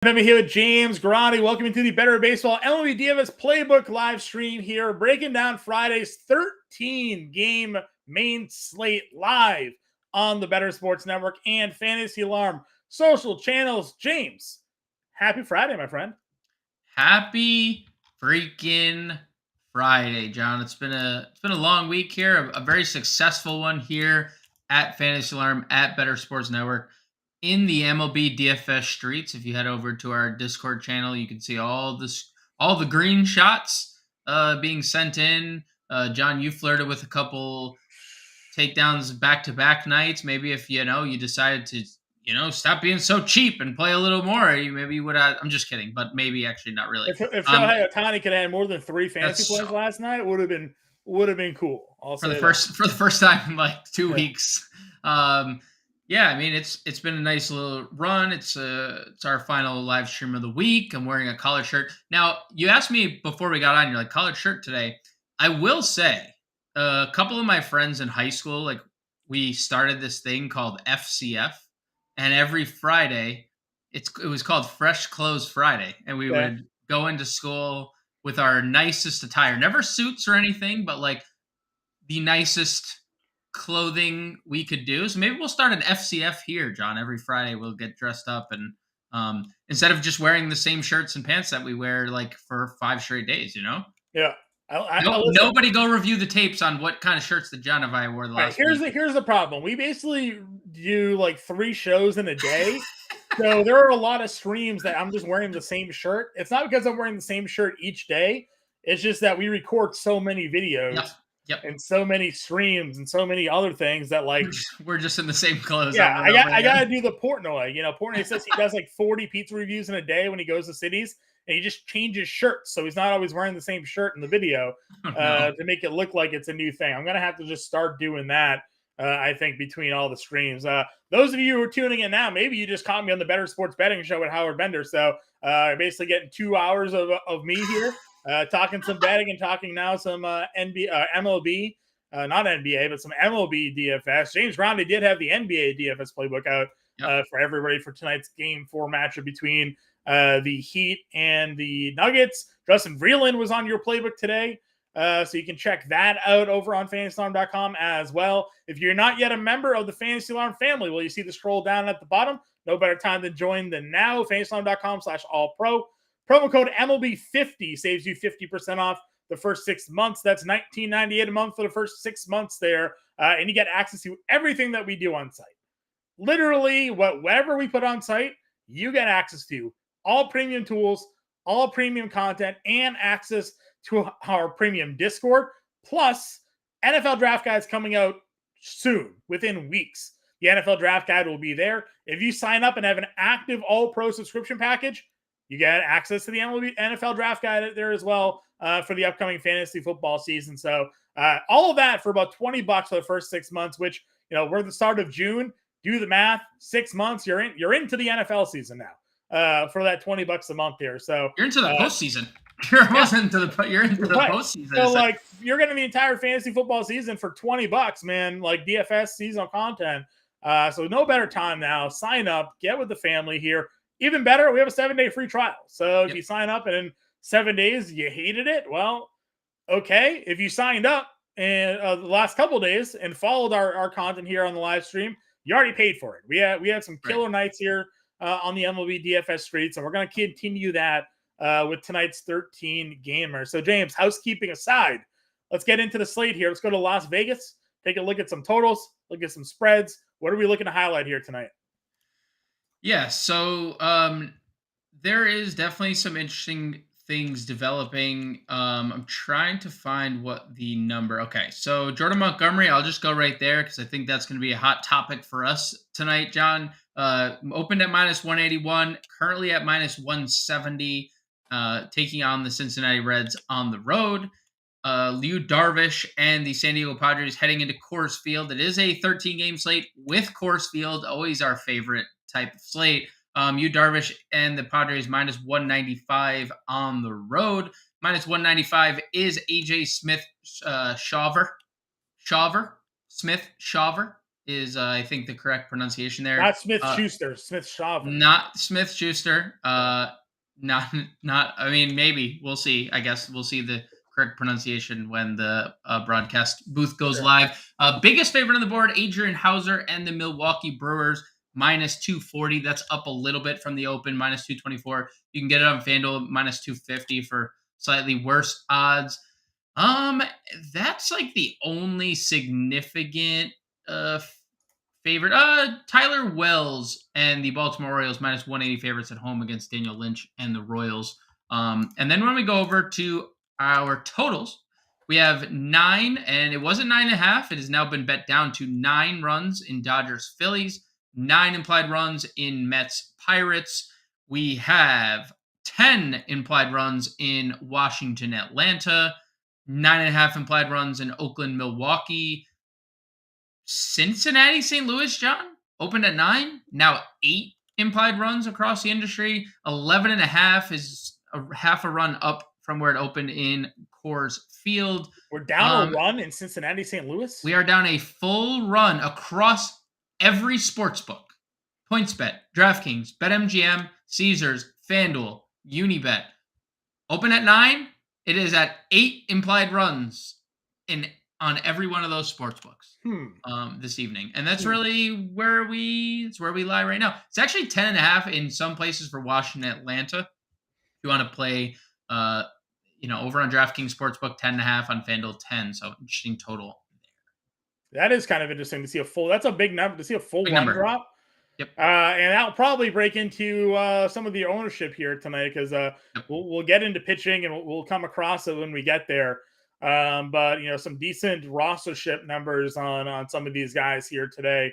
I'm here with James Grande. Welcome to the Better Baseball MLB DFS Playbook live stream here, breaking down Friday's 13-game main slate live on the Better Sports Network and Fantasy Alarm social channels. James, happy Friday, my friend. Happy freaking Friday, John. It's been a long week here, a very successful one here at Fantasy Alarm at Better Sports Network. In the MLB DFS streets, if you head over to our Discord channel, you can see all the green shots being sent in. John, you flirted with a couple takedowns back-to-back nights. Maybe if you decided to stop being so cheap and play a little more, maybe you would have. I'm just kidding, but maybe actually not really. If Shohei Ohtani could have more than 3 fantasy That's points last night, would have been cool. for the first time in like 2 weeks. Yeah, I mean it's been a nice little run. It's our final live stream of the week. I'm wearing a collared shirt. Now, you asked me before we got on, you're like, collared shirt today. I will say, a couple of my friends in high school, like, we started this thing called FCF, and every Friday it was called Fresh Clothes Friday, and we would go into school with our nicest attire, never suits or anything, but like the nicest clothing we could do. So maybe we'll start an FCF here, John. Every Friday we'll get dressed up, and instead of just wearing the same shirts and pants that we wear like for 5 straight days, Yeah. Nobody go review the tapes on what kind of shirts that John and I wore the last week. Here's the problem. We basically do like 3 shows in a day. So there are a lot of streams that I'm just wearing the same shirt. It's not because I'm wearing the same shirt each day. It's just that we record so many videos. Yep. And so many streams and so many other things that like we're just in the same clothes. Yeah, I gotta do the Portnoy. Portnoy says he does like 40 pizza reviews in a day when he goes to cities, and he just changes shirts, so he's not always wearing the same shirt in the video to make it look like it's a new thing. I'm gonna have to just start doing that. I think between all the streams. Those of you who are tuning in now, maybe you just caught me on the Better Sports Betting Show with Howard Bender. So basically getting 2 hours of me here. Talking some betting and talking now some MLB, not NBA, but some MLB DFS. James Grande did have the NBA DFS playbook out for everybody for tonight's Game 4 matchup between the Heat and the Nuggets. Justin Vreeland was on your playbook today, so you can check that out over on FantasyAlarm.com as well. If you're not yet a member of the Fantasy Alarm family, well, you see the scroll down at the bottom. No better time to join than now. FantasyAlarm.com/all-pro. Promo code MLB50 saves you 50% off the first 6 months. That's $19.98 a month for the first 6 months there. And you get access to everything that we do on site. Literally, whatever we put on site, you get access to all premium tools, all premium content, and access to our premium Discord. Plus, NFL Draft Guide is coming out soon, within weeks. The NFL Draft Guide will be there. If you sign up and have an active All-Pro subscription package, you get access to the NFL Draft Guide there as well for the upcoming fantasy football season. So all of that for about $20 for the first 6 months, which, we're at the start of June. Do the math. 6 months, you're into the NFL season now for that $20 a month here. So you're into the postseason. You're into the postseason. So like you're getting the entire fantasy football season for $20, man. Like DFS seasonal content. So no better time now. Sign up. Get with the family here. Even better, we have a 7-day free trial. So if you sign up and in 7 days you hated it, well, okay. If you signed up in the last couple of days and followed our content here on the live stream, you already paid for it. We had some killer nights here on the MLB DFS streets, and we're going to continue that with tonight's 13 gamers. So James, housekeeping aside, let's get into the slate here. Let's go to Las Vegas, take a look at some totals, look at some spreads. What are we looking to highlight here tonight? Yeah, so there is definitely some interesting things developing. I'm trying to find what the number. Okay, so Jordan Montgomery, I'll just go right there because I think that's going to be a hot topic for us tonight, John. Opened at -181, currently at -170, taking on the Cincinnati Reds on the road. Liu Darvish and the San Diego Padres heading into Coors Field. It is a 13-game slate with Coors Field, always our favorite type of slate. Yu Darvish and the Padres -195 on the road. -195 is AJ Smith Shawver is I think the correct pronunciation there. Not Smith Schuster, Smith Schaefer. Not Smith Schuster. Not not. I mean, maybe we'll see. I guess we'll see the correct pronunciation when the broadcast booth goes live. Biggest favorite on the board: Adrian Hauser and the Milwaukee Brewers -240. That's up a little bit from the open -224. You can get it on FanDuel -250 for slightly worse odds. That's like the only significant favorite. Tyler Wells and the Baltimore Orioles -180 favorites at home against Daniel Lynch and the Royals. And then when we go over to our totals, we have 9, and it wasn't 9.5. It has now been bet down to 9 runs in Dodgers Phillies, 9 implied runs in Mets Pirates. We have 10 implied runs in Washington Atlanta, 9.5 implied runs in Oakland Milwaukee. Cincinnati St. Louis, John, opened at 9, now 8 implied runs across the industry. 11.5 is a half a run up from where it opened in Coors Field. We're down a run in Cincinnati St. Louis? We are down a full run across every sports book. PointsBet, DraftKings, BetMGM, Caesars, FanDuel, Unibet. Open at 9. It is at 8 implied runs on every one of those sports books this evening. And that's really where we lie right now. It's actually 10.5 in some places for Washington, Atlanta. If you want to play, over on DraftKings Sportsbook, 10.5 on FanDuel, 10. So interesting total there. That is kind of interesting to see that's a big number to see a full big line number. drop. Yep. And that'll probably break into some of the ownership here tonight because we'll get into pitching and we'll come across it when we get there. But some decent rostership numbers on some of these guys here today.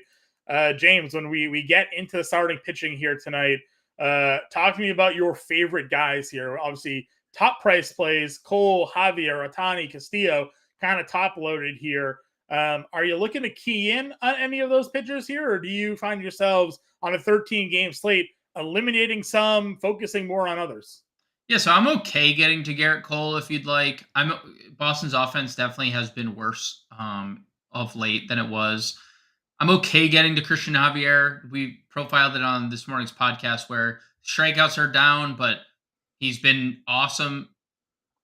James, when we get into starting pitching here tonight, talk to me about your favorite guys here. Obviously, top price plays: Cole, Javier, Ohtani, Castillo, kind of top loaded here. Are you looking to key in on any of those pitchers here, or do you find yourselves on a 13-game slate eliminating some, focusing more on others? Yeah, so I'm okay getting to Garrett Cole if you'd like. Boston's offense definitely has been worse of late than it was. I'm okay getting to Christian Javier. We profiled it on this morning's podcast where strikeouts are down, but he's been awesome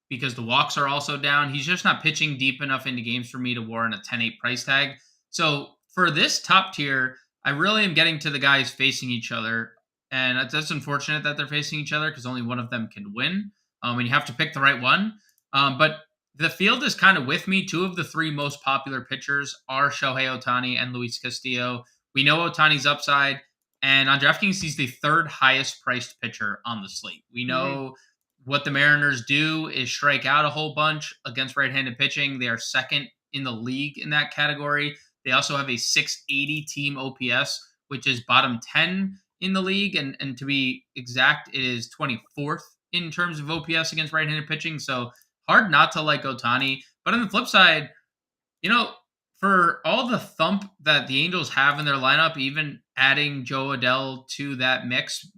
because the walks are also down. He's just not pitching deep enough into games for me to warrant a 10-8 price tag. So for this top tier, I really am getting to the guys facing each other. And that's unfortunate that they're facing each other because only one of them can win. And you have to pick the right one. But the field is kind of with me. 2 of the 3 most popular pitchers are Shohei Ohtani and Luis Castillo. We know Ohtani's upside. And on DraftKings, he's the 3rd highest priced pitcher on the slate. We know what the Mariners do is strike out a whole bunch against right-handed pitching. They are 2nd in the league in that category. They also have a 680 team OPS, which is bottom 10 in the league, and to be exact, it is 24th in terms of OPS against right-handed pitching. So hard not to like Ohtani. But on the flip side, for all the thump that the Angels have in their lineup, even adding Joe Adell to that mix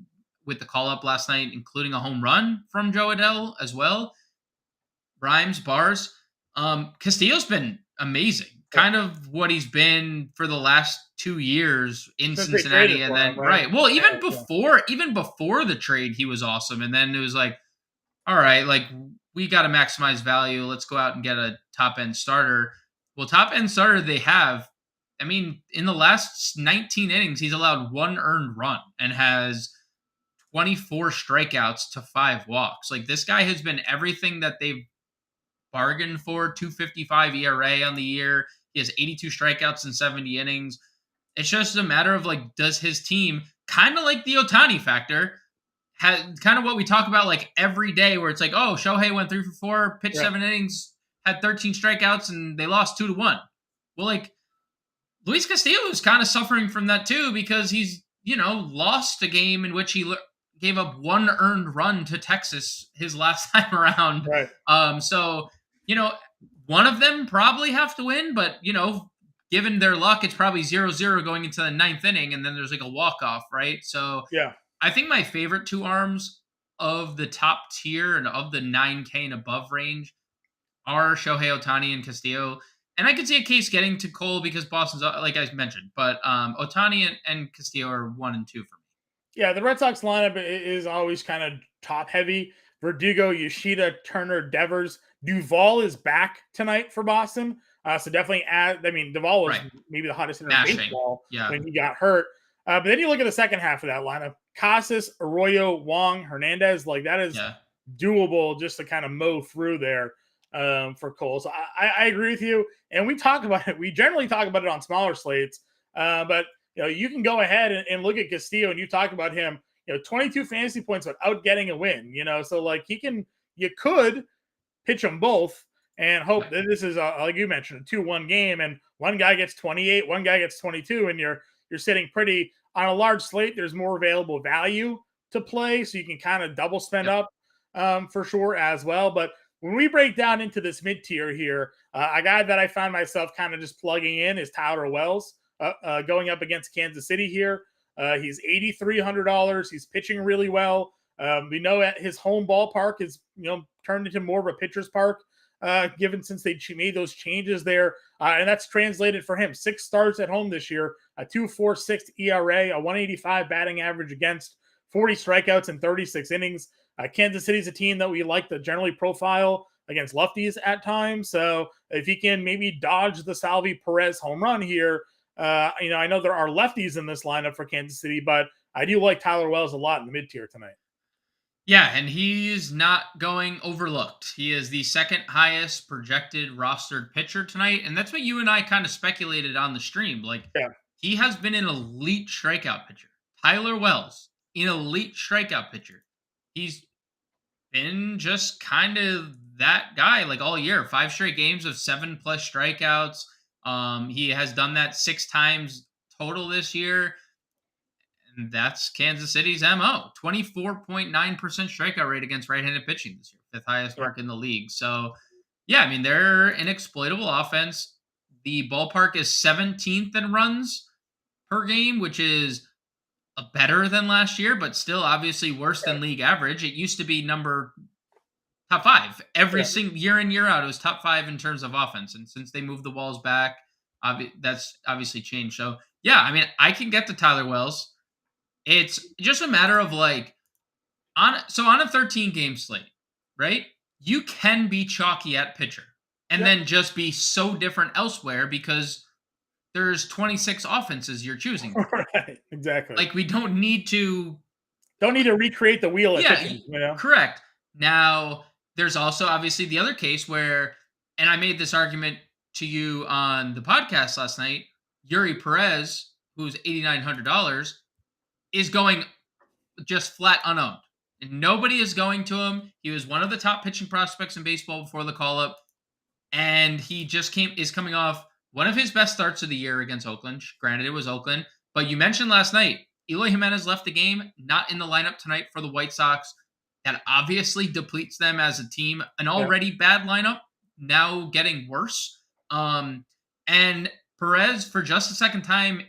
with the call-up last night, including a home run from Joe Adell as well, rhymes, bars. Castillo's been amazing. Kind of what he's been for the last 2 years in Cincinnati, and then right. Well, even before the trade, he was awesome. And then it was like, all right, like we got to maximize value. Let's go out and get a top end starter. Well, top end starter they have. I mean, in the last 19 innings, he's allowed 1 earned run and has 24 strikeouts to 5 walks. Like this guy has been everything that they've bargained for. 2.55 ERA on the year. He has 82 strikeouts in 70 innings. It's just a matter of does his team, kind of like the Ohtani factor, had kind of what we talk about every day where it's Shohei went 3 for 4, pitched 7 innings, had 13 strikeouts, and they lost 2-1. Well, Luis Castillo is kind of suffering from that too because he's, lost a game in which he gave up 1 earned run to Texas his last time around. Right. So, one of them probably have to win, but, given their luck, it's probably 0-0 going into the 9th inning, and then there's a walk-off, right? So yeah, I think my favorite 2 arms of the top tier and of the 9K and above range are Shohei Ohtani and Castillo. And I could see a case getting to Cole because Boston's, like I mentioned, but Ohtani and Castillo are 1 and 2 for me. Yeah, the Red Sox lineup is always kind of top heavy. Verdugo, Yoshida, Turner, Devers. Duvall is back tonight for Boston. So definitely add. I mean, Duvall was maybe the hottest hitter in baseball when he got hurt. But then you look at the second half of that lineup: Casas, Arroyo, Wong, Hernandez. Like that is doable just to kind of mow through there for Cole. So I agree with you. And we talk about it. We generally talk about it on smaller slates, but you can go ahead and look at Castillo, and you talk about him. 22 fantasy points without getting a win. So like you could pitch them both and hope that this is like you mentioned, a 2-1 game, and one guy gets 28, one guy gets 22, and you're sitting pretty on a large slate. There's more available value to play, so you can kind of double spend up for sure as well. But when we break down into this mid tier here, a guy that I found myself kind of just plugging in is Tyler Wells, going up against Kansas City here. He's $8,300. He's pitching really well. We know at his home ballpark is turned into more of a pitcher's park, given since they made those changes there, and that's translated for him. 6 starts at home this year, a 2.46 ERA, a 185 batting average against, 40 strikeouts in 36 innings. Kansas City's a team that we like to generally profile against lefties at times. So if he can maybe dodge the Salvi Perez home run here, I know there are lefties in this lineup for Kansas City, but I do like Tyler Wells a lot in the mid tier tonight. Yeah, and he's not going overlooked. He is the second highest projected rostered pitcher tonight, and that's what you and I kind of speculated on the stream. He has been an elite strikeout pitcher. Tyler Wells, an elite strikeout pitcher. He's been just kind of that guy all year. 5 straight games of 7+ strikeouts. He has done that 6 times total this year. And that's Kansas City's MO. 24.9% strikeout rate against right-handed pitching this year. 5th highest mark in the league. So, yeah, I mean, they're an exploitable offense. The ballpark is 17th in runs per game, which is better than last year, but still obviously worse than league average. It used to be top 5 every single year in, year out. It was top 5 in terms of offense. And since they moved the walls back, that's obviously changed. So, yeah, I mean, I can get to Tyler Wells. It's just a matter of on a 13 game slate, right? You can be chalky at pitcher and then just be so different elsewhere because there's 26 offenses you're choosing. Right, exactly. We don't need to recreate the wheel at pitching, Correct. Now, there's also obviously the other case where, and I made this argument to you on the podcast last night, Yuri Perez, who's $8,900, is going just flat unowned. And nobody is going to him. He was one of the top pitching prospects in baseball before the call-up. And he just is coming off one of his best starts of the year against Oakland. Granted, it was Oakland. But you mentioned last night, Eloy Jimenez left the game, not in the lineup tonight for the White Sox. That obviously depletes them as a team. An already bad lineup, now getting worse. And Perez, for just the second time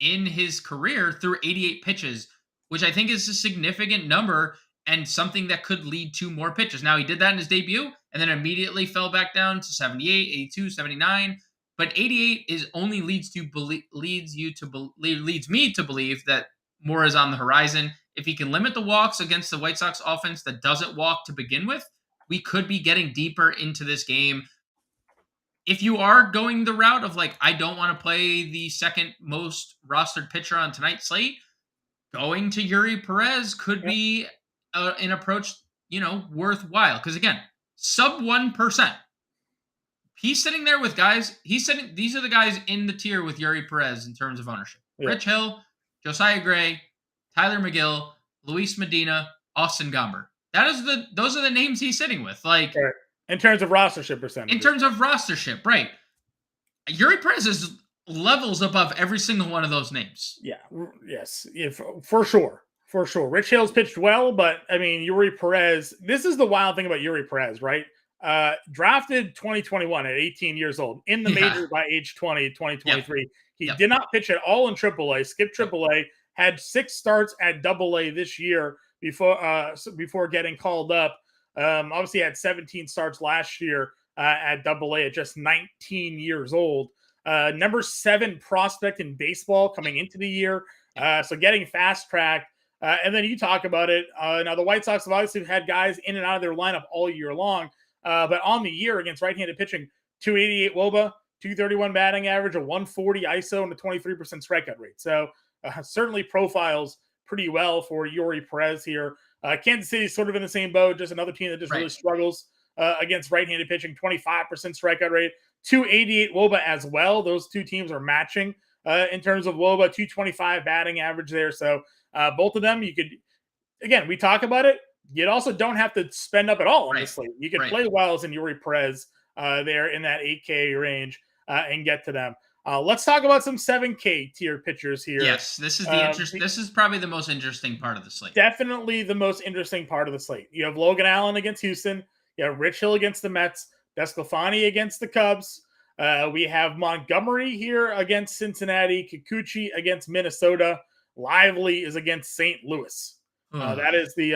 in his career, threw 88 pitches, which I think is a significant number and something that could lead to more pitches. Now, he did that in his debut and then immediately fell back down to 78, 82, 79. But 88 only leads me to believe that more is on the horizon. If he can limit the walks against the White Sox offense that doesn't walk to begin with, we could be getting deeper into this game. If you are going the route of I don't want to play the second most rostered pitcher on tonight's slate, going to Yuri Perez could be an approach, worthwhile. Because again, sub 1%. He's sitting there with guys. These are the guys in the tier with Yuri Perez in terms of ownership. Rich Hill, Josiah Gray, Tyler McGill, Luis Medina, Austin Gomber. Those are the names he's sitting with. In terms of rostership percentage. In terms of rostership, right. Yuri Perez is levels above every single one of those names. Yeah. Yes. For sure. For sure. Rich Hill's pitched well, but I mean, Yuri Perez, this is the wild thing about Yuri Perez, right? Drafted 2021 at 18 years old in the majors by age 20, 2023. He did not pitch at all in AAA, skipped AAA, had 6 starts at AA this year before getting called up. Obviously had 17 starts last year at Double-A at just 19 years old. Number 7 prospect in baseball coming into the year. So getting fast tracked. And then you talk about it. Now, the White Sox have obviously had guys in and out of their lineup all year long. But on the year against right-handed pitching, 288 WOBA, 231 batting average, a 140 ISO, and a 23% strikeout rate. So certainly profiles pretty well for Yuri Perez here. Kansas City is sort of in the same boat, just another team that just really struggles against right-handed pitching, 25% strikeout rate, 288 WOBA as well. Those two teams are matching in terms of WOBA, 225 batting average there. So both of them, you could, again, we talk about it. You also don't have to spend up at all on the slate. You can play Wells and Yuri Perez there in that 8K range and get to them. Let's talk about some 7K tier pitchers here. Yes, this is the this is probably the most interesting part of the slate. Definitely the most interesting part of the slate. You have Logan Allen against Houston. You have Rich Hill against the Mets. Desclafani against the Cubs. We have Montgomery here against Cincinnati. Kikuchi against Minnesota. Lively is against St. Louis. That is the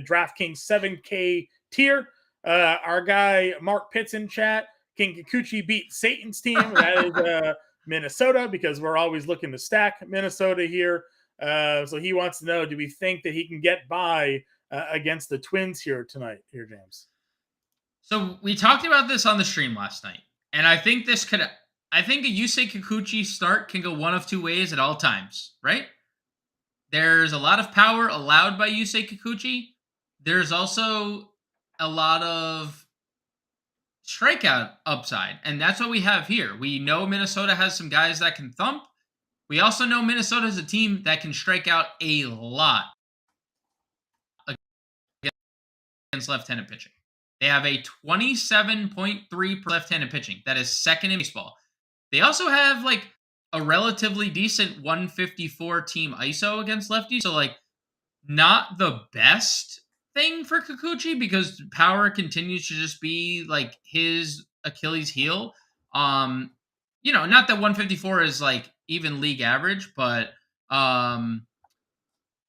DraftKings 7K tier. Our guy Mark Pitts in chat. Can Kikuchi beat Satan's team? That is Minnesota, because we're always looking to stack Minnesota here. So he wants to know, do we think that he can get by against the Twins here tonight, here, James? So we talked about this on the stream last night, and I think a Yusei Kikuchi start can go one of two ways at all times, right? There's a lot of power allowed by Yusei Kikuchi. There's also a lot of strikeout upside, and that's what we have here. We know Minnesota has some guys that can thump. We also know Minnesota is a team that can strike out a lot against left-handed pitching. They have a 27.3 left-handed pitching. That is second in baseball. They also have like a relatively decent 154 team ISO against lefties. So like not the best thing for Kikuchi, because power continues to just be like his Achilles heel. Not that 154 is like even league average, but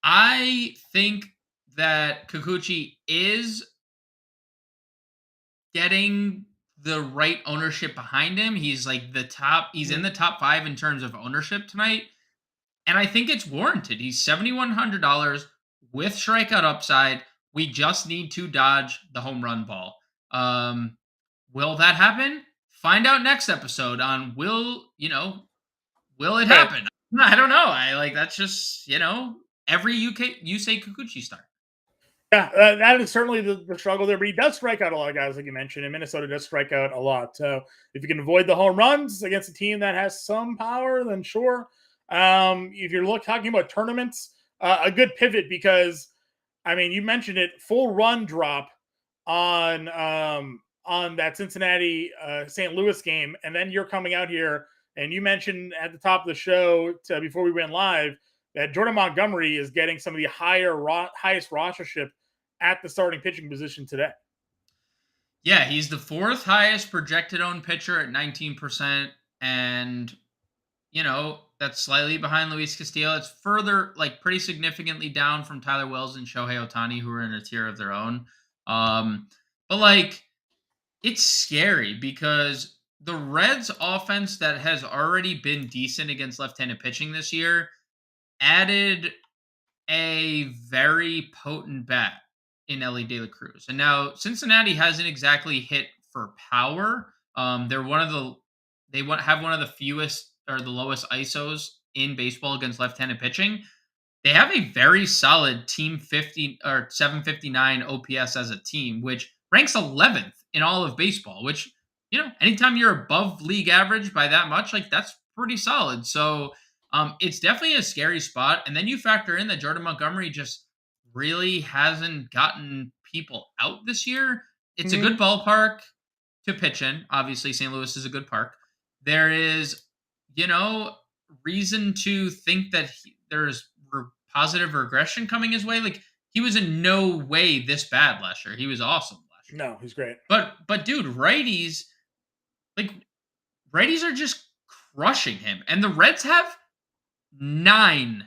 I think that Kikuchi is getting the right ownership behind him. He's like he's in the top 5 in terms of ownership tonight. And I think it's warranted. He's $7,100 with strikeout upside. We just need to dodge the home run ball. Will that happen? Find out next episode on will it happen? I don't know. That's just, every Yusei Kikuchi start. Yeah, that is certainly the struggle there, but he does strike out a lot of guys, like you mentioned, and Minnesota does strike out a lot. So if you can avoid the home runs against a team that has some power, then sure. If you're talking about tournaments, a good pivot, because, I mean, you mentioned it, full run drop on that Cincinnati St. Louis game, and then you're coming out here, and you mentioned at the top of the show before we went live that Jordan Montgomery is getting some of the highest rostership at the starting pitching position today. Yeah, he's the 4th highest projected owned pitcher at 19%. And, that's slightly behind Luis Castillo. It's further, pretty significantly down from Tyler Wells and Shohei Ohtani, who are in a tier of their own. But it's scary, because the Reds offense that has already been decent against left-handed pitching this year added a very potent bat in Ellie De La Cruz. And now Cincinnati hasn't exactly hit for power. They're have one of the fewest or the lowest ISOs in baseball against left-handed pitching. They have a very solid team 50 or 759 OPS as a team, which ranks 11th in all of baseball, which, anytime you're above league average by that much, that's pretty solid. So it's definitely a scary spot. And then you factor in that Jordan Montgomery just really hasn't gotten people out this year. It's a good ballpark to pitch in. Obviously, St. Louis is a good park. There is, reason to think that there's positive regression coming his way. He was in no way this bad last year. He was awesome last year. No, he's great. But dude, righties are just crushing him. And the Reds have 9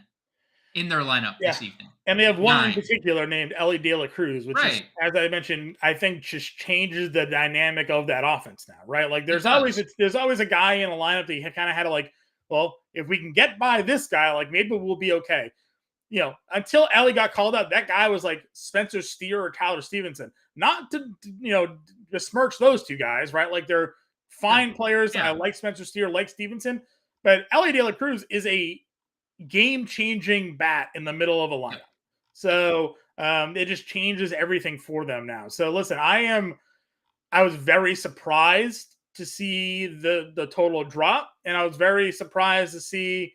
in their lineup Yeah. this evening. And they have one in 9. particular named Ellie De La Cruz, which is, Right. as I mentioned, I think just changes the dynamic of that offense now, right? Like It does. there's always a guy in a lineup that you kind of had to like, well, if we can get by this guy, like maybe we'll be okay. Until Ellie got called out, that guy was like Spencer Steer or Tyler Stevenson. Not to besmirch those two guys, right? Like they're Sure. fine players. I Yeah. like Spencer Steer, like Stevenson, but Ellie De La Cruz is a game-changing bat in the middle of a lineup. Yep. So it just changes everything for them now. So listen, I was very surprised to see the total drop, and I was very surprised to see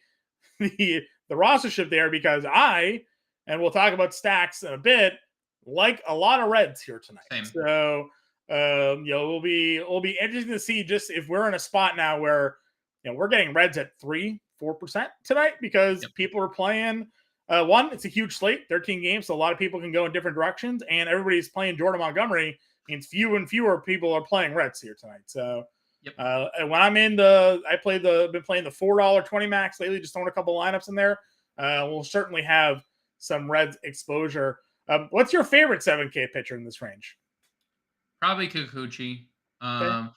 the rostership there because and we'll talk about stacks in a bit, like a lot of Reds here tonight. Same. So it'll be interesting to see just if we're in a spot now where we're getting Reds at 3-4% tonight because people are playing. One, it's a huge slate, 13 games, so a lot of people can go in different directions, and everybody's playing Jordan Montgomery. Means fewer and fewer people are playing Reds here tonight. So when I'm in been playing the $4.20 max lately, just throwing a couple lineups in there. We'll certainly have some Reds exposure. What's your favorite 7K pitcher in this range? Probably Kikuchi. Okay.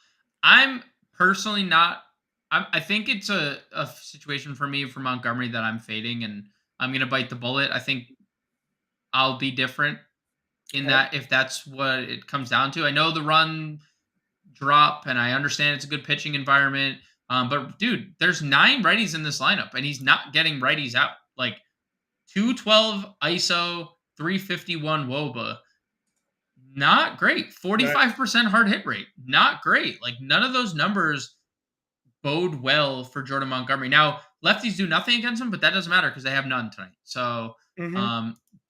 I'm personally not. I think it's a situation for me for Montgomery that I'm fading, and I'm going to bite the bullet. I think I'll be different in Okay. that if that's what it comes down to. I know the run drop, and I understand it's a good pitching environment. But dude, there's 9 righties in this lineup, and he's not getting righties out. Like 212 ISO, 351 WOBA. Not great. 45% hard hit rate. Not great. Like none of those numbers bode well for Jordan Montgomery. Now, lefties do nothing against him, but that doesn't matter because they have none tonight. So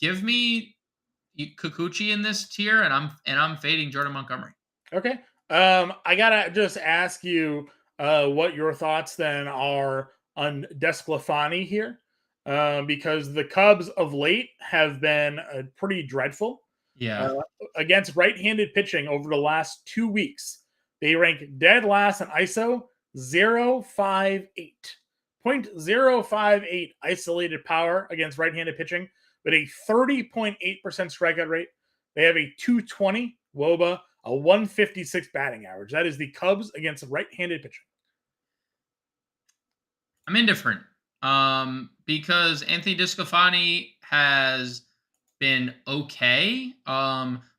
give me Kikuchi in this tier, and I'm fading Jordan Montgomery. Okay. I gotta just ask you what your thoughts then are on Desclafani here, because the Cubs of late have been pretty dreadful Yeah. against right-handed pitching over the last 2 weeks. They rank dead last in ISO 0.058. 0.058 isolated power against right-handed pitching with a 30.8% strikeout rate. They have a 220 WOBA, a 156 batting average. That is the Cubs against right-handed pitching. I'm indifferent. Because Anthony Desclafani has been okay.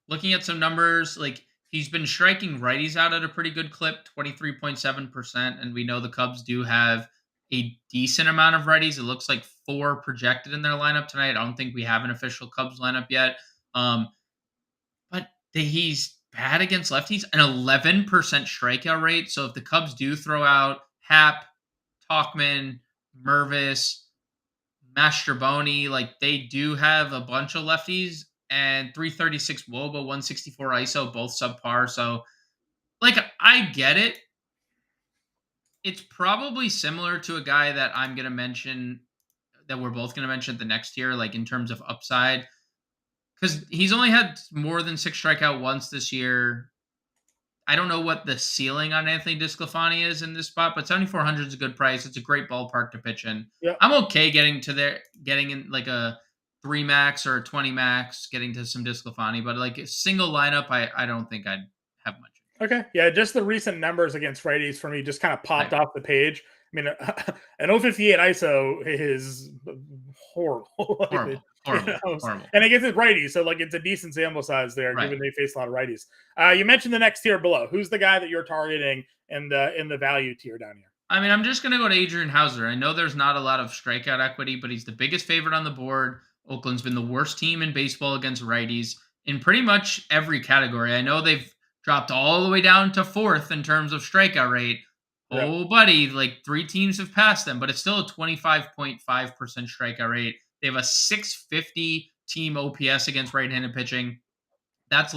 Looking at some numbers, like he's been striking righties out at a pretty good clip, 23.7%. And we know the Cubs do have a decent amount of righties. It looks like 4 projected in their lineup tonight. I don't think we have an official Cubs lineup yet. But he's bad against lefties, an 11% strikeout rate. So if the Cubs do throw out Happ, Talkman, Mervis, Mastroboni, like they do have a bunch of lefties and 336 WOBA, 164 ISO, both subpar. So, like, I get it. It's probably similar to a guy that I'm going to mention that we're both going to mention the next year, like in terms of upside, because he's only had more than 6 strikeout once this year. I don't know what the ceiling on Anthony Desclafani is in this spot, but 7,400 is a good price. It's a great ballpark to pitch in. Yeah. I'm okay getting in like a 3 max or a 20 max, getting to some Desclafani, but like a single lineup, I don't think I'd have much. Okay. Yeah, just the recent numbers against righties for me just kind of popped Right. off the page. I mean, an 058 ISO is horrible. Horrible. And against his righties, so like it's a decent sample size there, Right. given they face a lot of righties. You mentioned the next tier below. Who's the guy that you're targeting in the value tier down here? I mean, I'm just going to go to Adrian Hauser. I know there's not a lot of strikeout equity, but he's the biggest favorite on the board. Oakland's been the worst team in baseball against righties in pretty much every category. I know they've dropped all the way down to 4th in terms of strikeout rate. Yeah. Oh, buddy, like 3 teams have passed them, but it's still a 25.5% strikeout rate. They have a 650 team OPS against right-handed pitching. That's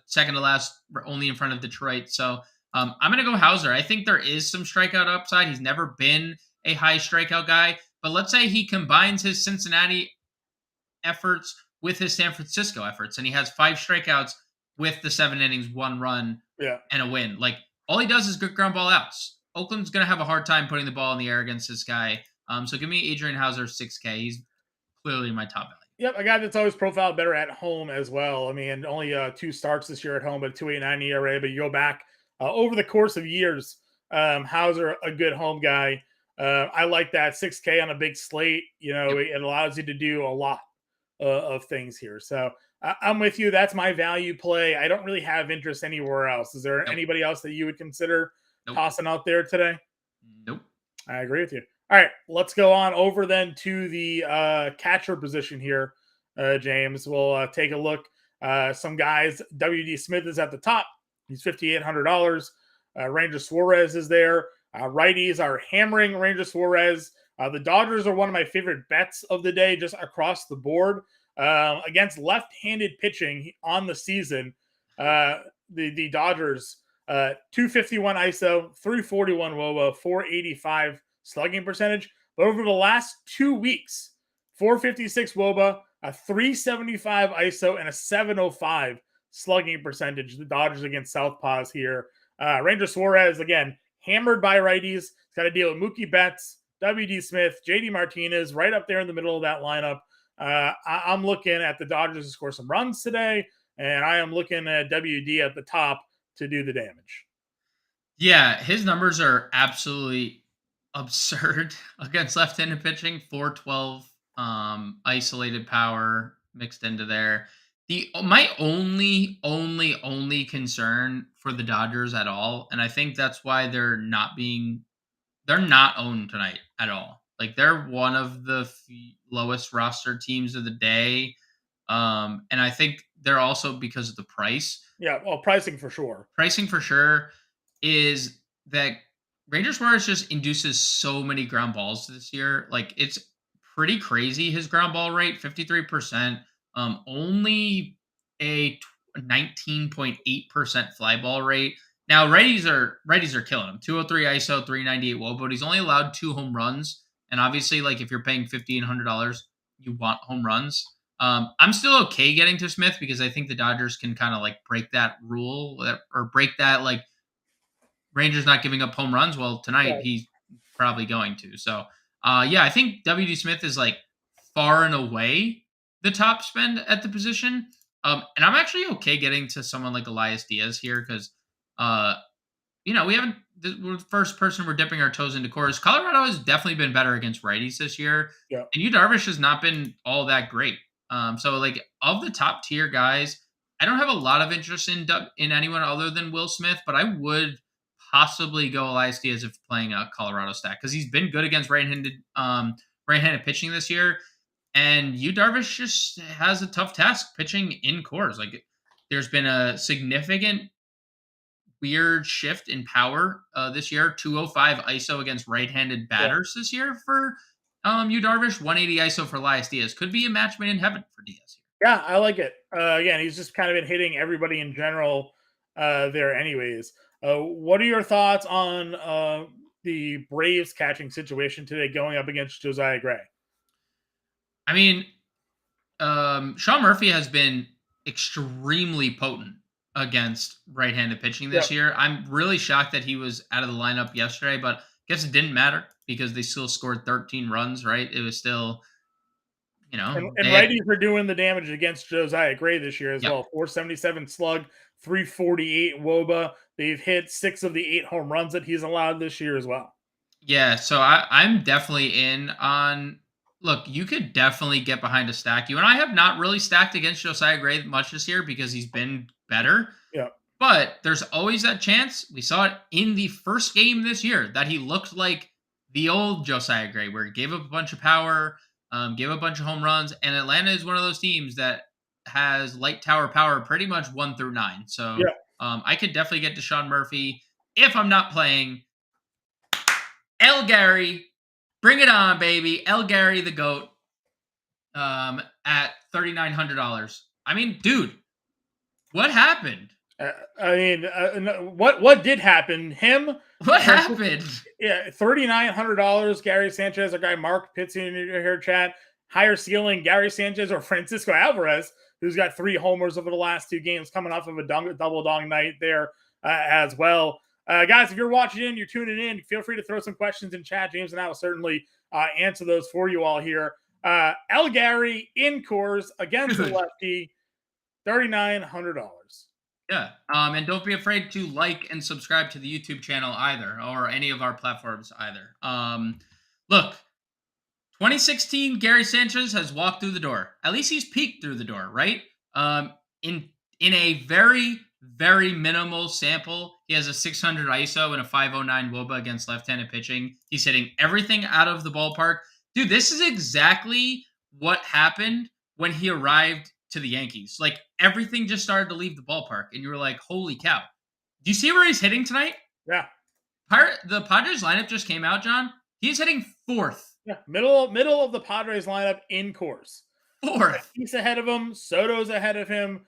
second to last, only in front of Detroit. So I'm going to go Hauser. I think there is some strikeout upside. He's never been a high strikeout guy, but let's say he combines his Cincinnati efforts with his San Francisco efforts, and he has 5 strikeouts with the 7 innings, 1 run, and a win. Like all he does is good ground ball outs. Oakland's going to have a hard time putting the ball in the air against this guy. So give me Adrian Hauser 6K. He's clearly my top value. Yep, a guy that's always profiled better at home as well. I mean, only 2 starts this year at home, but 2.89 ERA. But you go back over the course of years, Hauser a good home guy. I like that 6K on a big slate. It allows you to do a lot of things here. So I'm with you. That's my value play. I don't really have interest anywhere else. Is there anybody else that you would consider tossing out there today? Nope. I agree with you. All right, let's go on over then to the catcher position here, James. We'll take a look. Some guys, W.D. Smith is at the top. He's $5,800. Ranger Suarez is there. Righties are hammering Ranger Suarez. The Dodgers are one of my favorite bets of the day, just across the board. Against left-handed pitching on the season, the Dodgers, 251 ISO, 341 WOBA, 485 slugging percentage. But over the last 2 weeks, 456 WOBA, a 375 ISO, and a 705 slugging percentage. The Dodgers against Southpaws here. Ranger Suarez, again, hammered by righties. He's got to deal with Mookie Betts, W.D. Smith, J.D. Martinez, right up there in the middle of that lineup. I'm looking at the Dodgers to score some runs today, and I am looking at W.D. at the top to do the damage. Yeah, his numbers are absolutely absurd against left-handed pitching. 412 isolated power mixed into there. My only concern for the Dodgers at all, and I think that's why they're not owned tonight at all. Like, they're one of the lowest roster teams of the day. And I think they're also because of the price. Yeah, well, pricing for sure. Pricing for sure is that Ranger Suarez just induces so many ground balls this year. Like, it's pretty crazy. His ground ball rate, 53%. Only a 19.8% fly ball rate. Now, righties are killing him. 203 ISO, 398 WOBA, but he's only allowed 2 home runs. And obviously, like, if you're paying $1,500, you want home runs. I'm still okay getting to Smith because I think the Dodgers can kind of like break that rule or break that, like, Rangers not giving up home runs. Well, tonight he's probably going to. So, yeah, I think W.D. Smith is like far and away the top spend at the position. And I'm actually okay getting to someone like Elias Diaz here because, we're the first person we're dipping our toes into cores. Colorado has definitely been better against righties this year. Yeah. And Yu Darvish has not been all that great. So, like, of the top tier guys, I don't have a lot of interest in anyone other than Will Smith, but I would possibly go Elias Diaz if playing a Colorado stack because he's been good against right-handed pitching this year. And Yu Darvish just has a tough task pitching in cores. Like, there's been a significant weird shift in power this year. 205 ISO against right-handed batters this year for Yu Darvish. 180 ISO for Elias Diaz. Could be a match made in heaven for Diaz here. Yeah, I like it. Again, he's just kind of been hitting everybody in general there anyways. What are your thoughts on the Braves catching situation today going up against Josiah Gray? I mean, Sean Murphy has been extremely potent against right-handed pitching this year. I'm really shocked that he was out of the lineup yesterday, but I guess it didn't matter because they still scored 13 runs, right? It was still, And righties are doing the damage against Josiah Gray this year as well. 477 slug, 348 WOBA. They've hit 6 of the 8 home runs that he's allowed this year as well. Yeah, so I'm definitely in on. Look, you could definitely get behind a stack. You and I have not really stacked against Josiah Gray much this year because he's been better. Yeah. But there's always that chance. We saw it in the first game this year that he looked like the old Josiah Gray, where he gave up a bunch of power, gave up a bunch of home runs. And Atlanta is one of those teams that has light tower power pretty much 1 through 9. So I could definitely get to Sean Murphy if I'm not playing El Gary. Bring it on, baby. El Gary the GOAT at $3,900. I mean, dude, what happened? What did happen? What happened? Yeah, $3,900. Gary Sanchez, our guy Mark Pittsy in your chat. Higher ceiling, Gary Sanchez or Francisco Alvarez, who's got 3 homers over the last 2 games, coming off of a double dong night there as well. Guys, if you're watching in, you're tuning in, feel free to throw some questions in chat. James and I will certainly answer those for you all here. El Gary in Coors against the Dude. lefty, $3,900. Yeah. And don't be afraid to like and subscribe to the YouTube channel either, or any of our platforms either. Look, 2016 Gary Sanchez has walked through the door. At least he's peeked through the door, right? Um, in in a very very minimal sample, he has a 600 ISO and a 509 WOBA against left-handed pitching. He's hitting everything out of the ballpark. Dude, this is exactly what happened when he arrived to the Yankees. Like everything just started to leave the ballpark, and you were like, "Holy cow!" Do you see where he's hitting tonight? Yeah. The Padres lineup just came out, John. He's hitting fourth. Yeah. Middle of the Padres lineup in Coors. Fourth. He's ahead of him. Soto's ahead of him.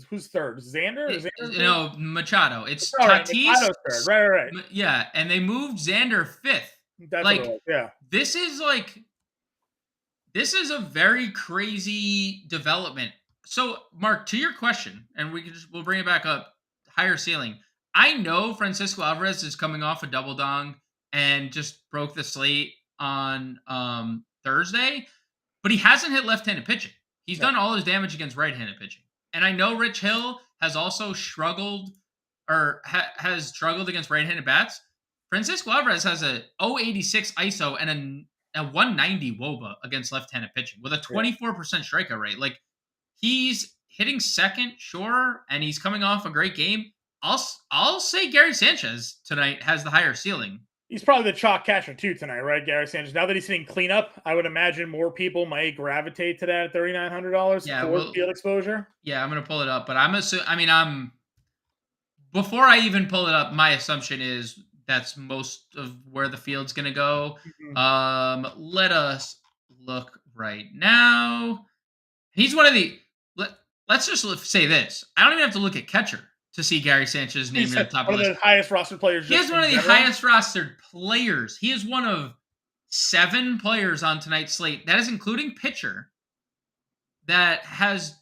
Who's third? Xander? No, Machado. It's Tatis. Tatis. Third. Right. Yeah, and they moved Xander fifth. That's like, what it was. Yeah. This is a very crazy development. So, Mark, to your question, and we'll bring it back up. Higher ceiling. I know Francisco Alvarez is coming off a double dong and just broke the slate on Thursday, but he hasn't hit left-handed pitching. He's done all his damage against right-handed pitching. And I know Rich Hill has also struggled or has struggled against right-handed bats. Francisco Alvarez has a 086 ISO and a 190 WOBA against left-handed pitching with a 24% strikeout rate. Like, he's hitting second, sure, and he's coming off a great game. I'll say Gary Sanchez tonight has the higher ceiling. He's probably the chalk catcher too tonight, right? Gary Sanchez. Now that he's hitting cleanup, I would imagine more people might gravitate to that at $3,900 for field exposure. Yeah, I'm gonna pull it up, but before I even pull it up, my assumption is that's most of where the field's gonna go. Mm-hmm. Let us look right now. He's one of the. Let's just say this. I don't even have to look at catcher to see Gary Sanchez named at the top of the list. One of the highest rostered players. He is one of the highest rostered players. He is one of 7 players on tonight's slate. That is including pitcher that has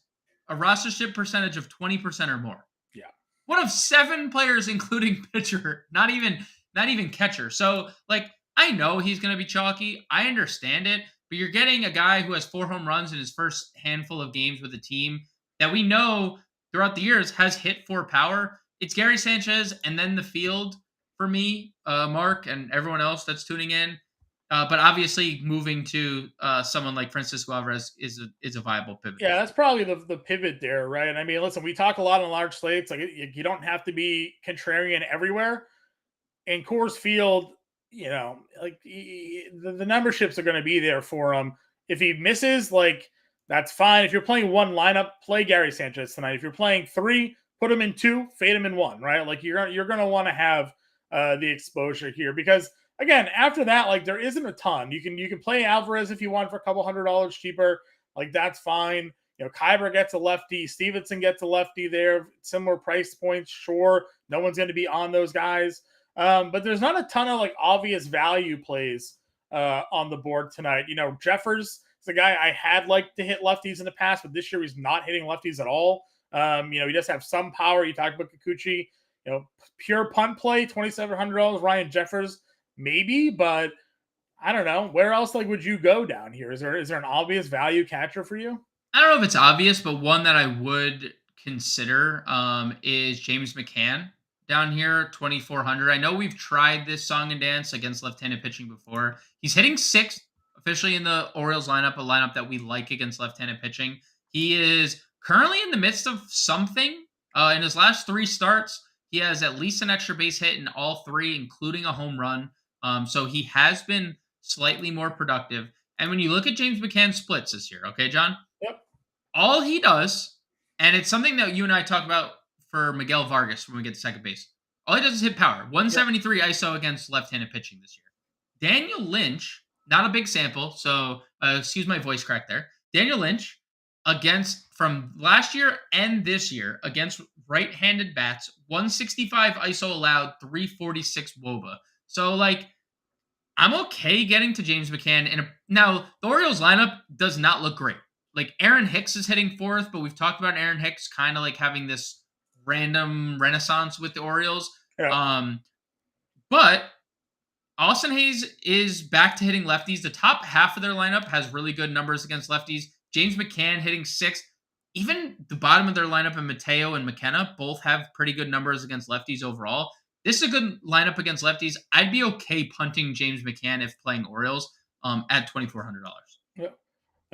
a rostership percentage of 20% or more. Yeah. One of 7 players, including pitcher, not even catcher. So, like, I know he's going to be chalky. I understand it. But you're getting a guy who has 4 home runs in his first handful of games with the team that we know throughout the years has hit for power. It's Gary Sanchez and then the field for me, Mark, and everyone else that's tuning in. But obviously moving to someone like Francisco Alvarez is a viable pivot. Yeah, that's probably the pivot there, right? I mean, listen, we talk a lot on large slates. Like, you don't have to be contrarian everywhere. In Coors Field, you know, like the numberships are going to be there for him. If he misses, like, that's fine. If you're playing one lineup, play Gary Sanchez tonight. If you're playing 3, put him in 2, fade him in 1, right? Like, you're going to want to have the exposure here because, again, after that, like, there isn't a ton. You can play Alvarez if you want for a couple $100 cheaper. Like, that's fine. You know, Kyber gets a lefty. Stevenson gets a lefty there. Similar price points, sure. No one's going to be on those guys. But there's not a ton of, like, obvious value plays on the board tonight. You know, Jeffers is a guy I had liked to hit lefties in the past, but this year he's not hitting lefties at all. You know, he does have some power. You talked about Kikuchi. You know, pure punt play, $2,700. Ryan Jeffers, maybe, but I don't know. Where else, like, would you go down here? Is there an obvious value catcher for you? I don't know if it's obvious, but one that I would consider is James McCann down here, 2,400. I know we've tried this song and dance against left-handed pitching before. He's hitting 6th officially in the Orioles lineup, a lineup that we like against left-handed pitching. He is currently in the midst of something. In his last 3 starts, he has at least an extra base hit in all 3, including a home run. So he has been slightly more productive. And when you look at James McCann's splits this year, okay, John? Yep. All he does, and it's something that you and I talk about for Miguel Vargas when we get to second base. All he does is hit power. 173 ISO against left-handed pitching this year. Daniel Lynch, not a big sample, so excuse my voice crack there. Daniel Lynch from last year and this year against right-handed bats, 165 ISO allowed, 346 WOBA. So, like, I'm okay getting to James McCann. Now, the Orioles lineup does not look great. Like, Aaron Hicks is hitting 4th, but we've talked about Aaron Hicks kind of like having this random renaissance with the Orioles. Yeah. But Austin Hayes is back to hitting lefties. The top half of their lineup has really good numbers against lefties. James McCann hitting 6th. Even the bottom of their lineup and Mateo and McKenna both have pretty good numbers against lefties overall. This is a good lineup against lefties. I'd be okay punting James McCann if playing Orioles at $2,400. Yeah.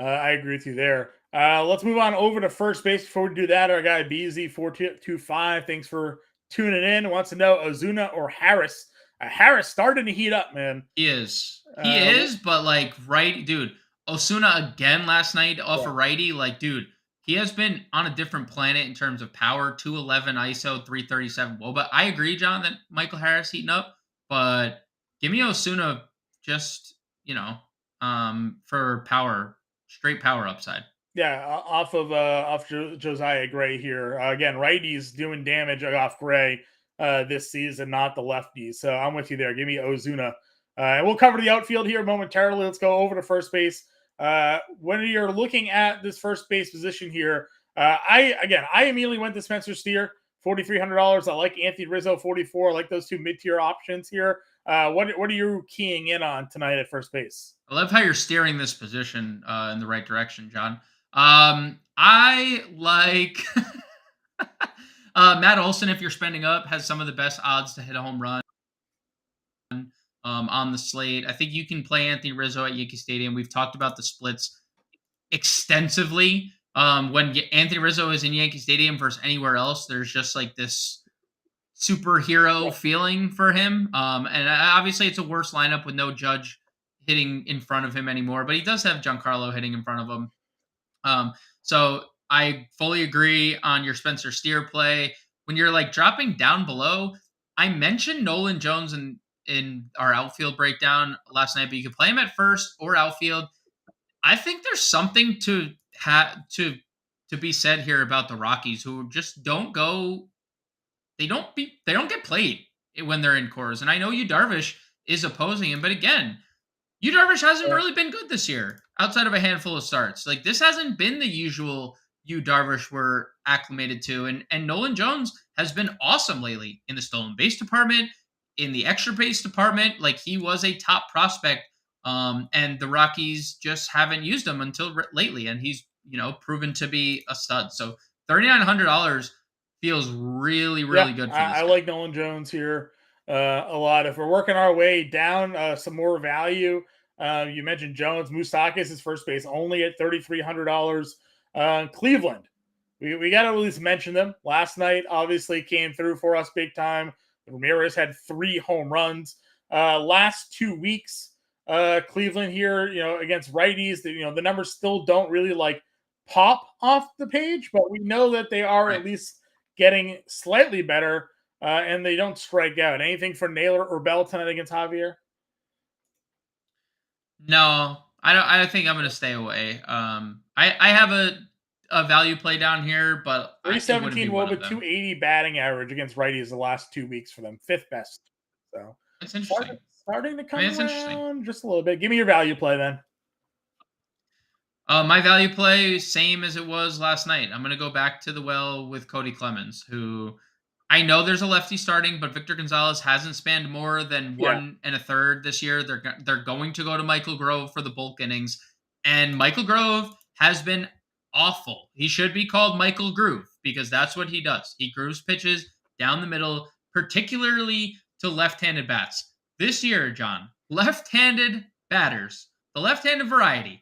I agree with you there. Let's move on over to first base. Before we do that, our guy BZ4225, thanks for tuning in. Wants to know Ozuna or Harris. Harris starting to heat up, man. He is. He is, but like, right, dude. Osuna again last night off a righty. Like, dude, he has been on a different planet in terms of power. 211 ISO, 337 WOBA. I agree, John, that Michael Harris heating up, but give me Osuna just, for power, straight power upside. Yeah, off Josiah Gray here. Again, righties doing damage off Gray this season, not the lefties. So I'm with you there. Give me Ozuna. And we'll cover the outfield here momentarily. Let's go over to first base. When you're looking at this first base position here, I immediately went to Spencer Steer, $4,300. I like Anthony Rizzo, 44. I like those two mid-tier options here. What are you keying in on tonight at first base? I love how you're steering this position in the right direction, John. I like Matt Olson, if you're spending up, has some of the best odds to hit a home run on the slate. I think you can play Anthony Rizzo at Yankee Stadium. We've talked about the splits extensively. When Anthony Rizzo is in Yankee Stadium versus anywhere else, there's just like this superhero feeling for him. And obviously it's a worse lineup with no Judge hitting in front of him anymore, but he does have Giancarlo hitting in front of him. So I fully agree on your Spencer Steer play. When you're like dropping down below, I mentioned Nolan Jones in our outfield breakdown last night, but you could play him at first or outfield. I think there's something to be said here about the Rockies, who just don't go. They don't get played when they're in Coors. And I know Yu Darvish is opposing him, but again, Yu Darvish hasn't really been good this year outside of a handful of starts. Like, this hasn't been the usual Yu Darvish we're acclimated to. And Nolan Jones has been awesome lately in the stolen base department, in the extra base department. Like, he was a top prospect. And the Rockies just haven't used him until lately. And he's, proven to be a stud. So $3,900 feels really, really good for this I like Nolan Jones here a lot. If we're working our way down some more value, you mentioned Jones. Moustakas is first base only at $3,300. Cleveland, we got to at least mention them. Last night, obviously, came through for us big time. Ramirez had 3 home runs. Last 2 weeks, Cleveland here, against righties, the numbers still don't really like pop off the page, but we know that they are at least getting slightly better, and they don't strike out. Anything for Naylor or Bell tonight against Javier? No, I don't think I'm going to stay away. I have a value play down here, but 317 WOBA, 280 batting average against righties the last 2 weeks for them, 5th best. So it's interesting. Starting to come around just a little bit. Give me your value play then. My value play, same as it was last night. I'm going to go back to the well with Cody Clemens, who I know there's a lefty starting, but Victor Gonzalez hasn't spanned more than 1 1/3 this year. They're going to go to Michael Grove for the bulk innings, and Michael Grove has been awful. He should be called Michael Groove because that's what he does. He grooves pitches down the middle, particularly to left-handed bats. This year, John, left-handed batters, the left-handed variety,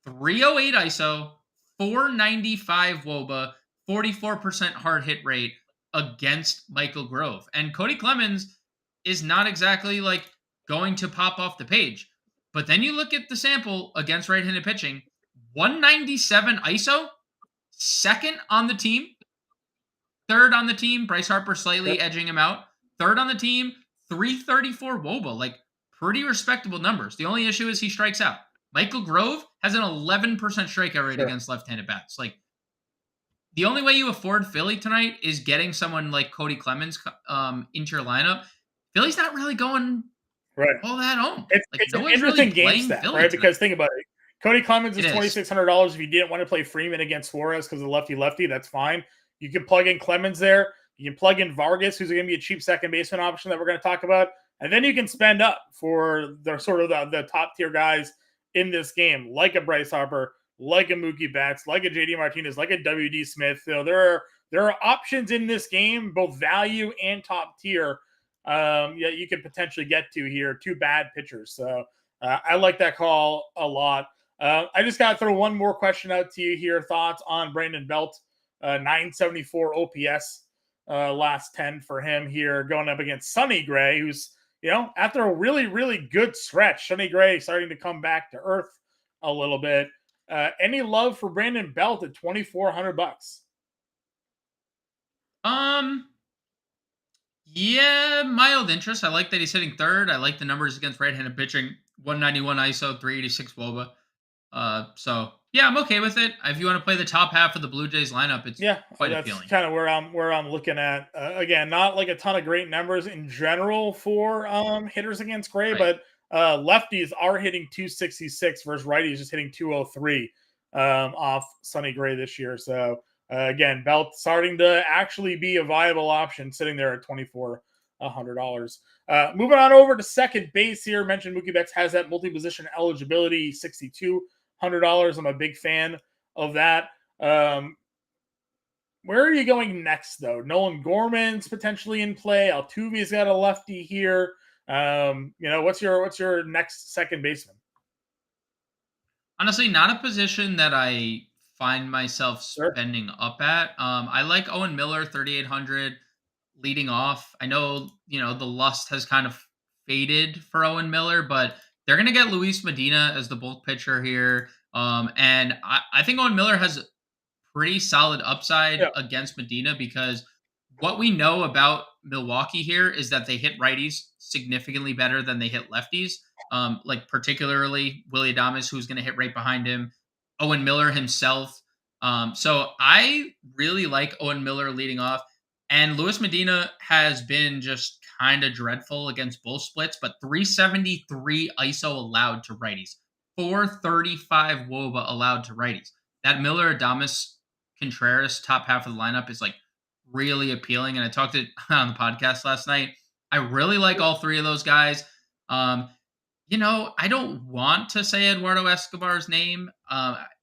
308 ISO, 495 WOBA, 44% hard hit rate against Michael Grove. And Cody Clemens is not exactly like going to pop off the page. But then you look at the sample against right-handed pitching, 197 ISO, 2nd on the team, 3rd on the team, Bryce Harper slightly edging him out, 3rd on the team, 334 WOBA, like pretty respectable numbers. The only issue is he strikes out. Michael Grove has an 11% strikeout rate against left-handed bats. Like, the only way you afford Philly tonight is getting someone like Cody Clemens into your lineup. Philly's not really going all that home. It's an interesting game stat, right? Because think about it. Cody Clemens is $2,600 if you didn't want to play Freeman against Suarez because of lefty-lefty. That's fine. You can plug in Clemens there. You can plug in Vargas, who's going to be a cheap second baseman option that we're going to talk about. And then you can spend up for the sort of the top tier guys in this game, like a Bryce Harper, like a Mookie Betts, like a JD Martinez, like a WD Smith. So there are options in this game, both value and top tier, yeah, you could potentially get to here. Two bad pitchers. So I like that call a lot. I just got to throw one more question out to you here. Thoughts on Brandon Belt, 974 OPS, last 10 for him here, going up against Sonny Gray, who's, after a really, really good stretch, Sonny Gray starting to come back to earth a little bit. Any love for Brandon Belt at $2,400? Yeah, mild interest. I like that he's hitting third. I like the numbers against right-handed pitching. 191 ISO, 386 WOBA. So yeah, I'm okay with it. If you want to play the top half of the Blue Jays lineup, it's quite that's appealing. kind of where I'm looking at. Again, not like a ton of great numbers in general for hitters against Gray, Right. but lefties are hitting 266 versus righties just hitting 203 off Sonny Gray this year. So again, Belt starting to actually be a viable option, sitting there at $2,400. Moving on over to second base here. Mentioned Mookie Betts has that multi-position eligibility, $6,200. I'm a big fan of that. Where are you going next, though? Nolan Gorman's potentially in play. Altuve's got a lefty here. What's your next second baseman? Honestly, not a position that I find myself spending up at. I like Owen Miller, 3,800 leading off. I know, the lust has kind of faded for Owen Miller, but they're going to get Luis Medina as the bulk pitcher here. And I think Owen Miller has pretty solid upside Yeah. against Medina, because what we know about Milwaukee here is that they hit righties significantly better than they hit lefties. Like particularly Willie Adames, who's going to hit right behind him, Owen Miller himself. So I really like Owen Miller leading off. And Luis Medina has been just kind of dreadful against bull splits, but 373 ISO allowed to righties, 435 WOBA allowed to righties. That Miller Adames Contreras top half of the lineup is like really appealing. And I talked it on the podcast last night. I really like all three of those guys. I don't want to say Eduardo Escobar's name.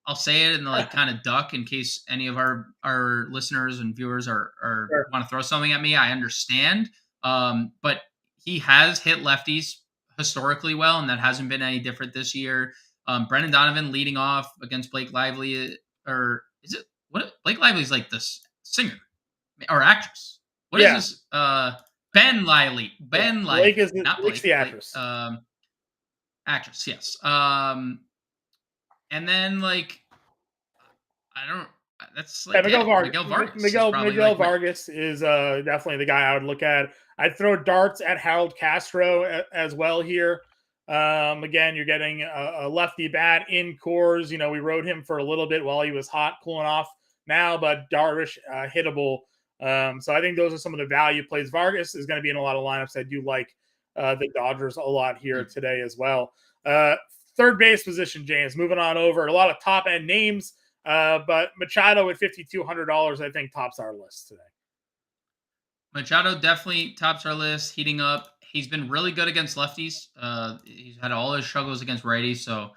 I'll say it and like kind of duck in case any of our listeners and viewers are Sure. want to throw something at me. I understand. But he has hit lefties historically well, and that hasn't been any different this year. Brendan Donovan leading off against Blake Lively, or is it what Blake Lively's like the singer or actress? What is this? Ben Lively. Ben Lively. Blake is Not Blake's Blake. the actress. Actress, yes. And then like I don't. That's like Miguel Vargas. Miguel Vargas. Miguel Vargas is definitely the guy I would look at. I'd throw darts at Harold Castro as well here. Again, you're getting a lefty bat in Coors. We rode him for a little bit while he was hot, cooling off now, but Darvish hittable. So I think those are some of the value plays. Vargas is going to be in a lot of lineups. I do like the Dodgers a lot here today as well. Third base position, James. Moving on over. A lot of top end names. But Machado at $5,200, I think tops our list today. Machado definitely tops our list, heating up. He's been really good against lefties. He's had all his struggles against righties, so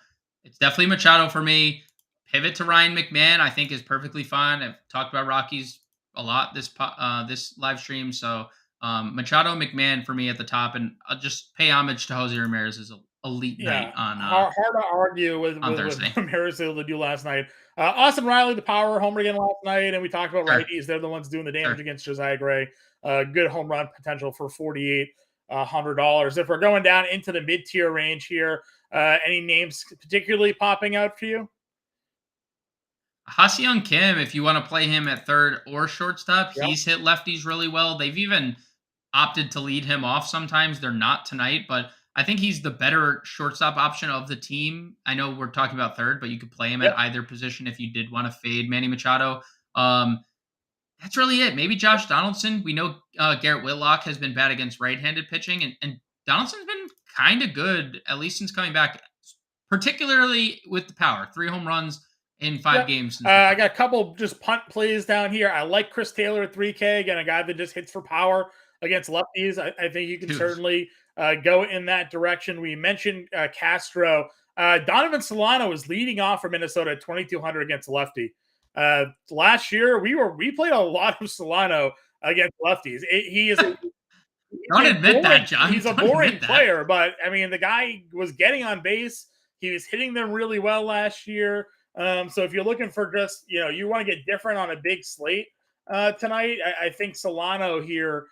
it's definitely Machado for me. Pivot to Ryan McMahon, I think, is perfectly fine. I've talked about Rockies a lot this live stream, so Machado McMahon for me at the top, and I'll just pay homage to Jose Ramirez's elite night on hard to argue with Ramirez able to do last night. Austin Riley, the power homer again last night, and we talked about righties. They're the ones doing the damage against Josiah Gray. Good home run potential for $4,800. If we're going down into the mid-tier range here, any names particularly popping out for you? Ha-Seong Kim, if you want to play him at third or shortstop, he's hit lefties really well. They've even opted to lead him off sometimes. They're not tonight, but I think he's the better shortstop option of the team. I know we're talking about third, but you could play him at either position if you did want to fade Manny Machado. That's really it. Maybe Josh Donaldson. We know Garrett Whitlock has been bad against right-handed pitching, and Donaldson's been kind of good, at least since coming back, particularly with the power. 3 home runs in 5 games. I got a couple just punt plays down here. I like Chris Taylor at $3K. Again, a guy that just hits for power against lefties. I think you can certainly go in that direction. We mentioned Castro. Donovan Solano is leading off for Minnesota at 2,200 against lefty. Last year, we played a lot of Solano against lefties. He is Don't admit that, John. He's a Don't boring admit that. player, but I mean, the guy was getting on base. He was hitting them really well last year. So if you're looking for just, you want to get different on a big slate tonight, I think Solano here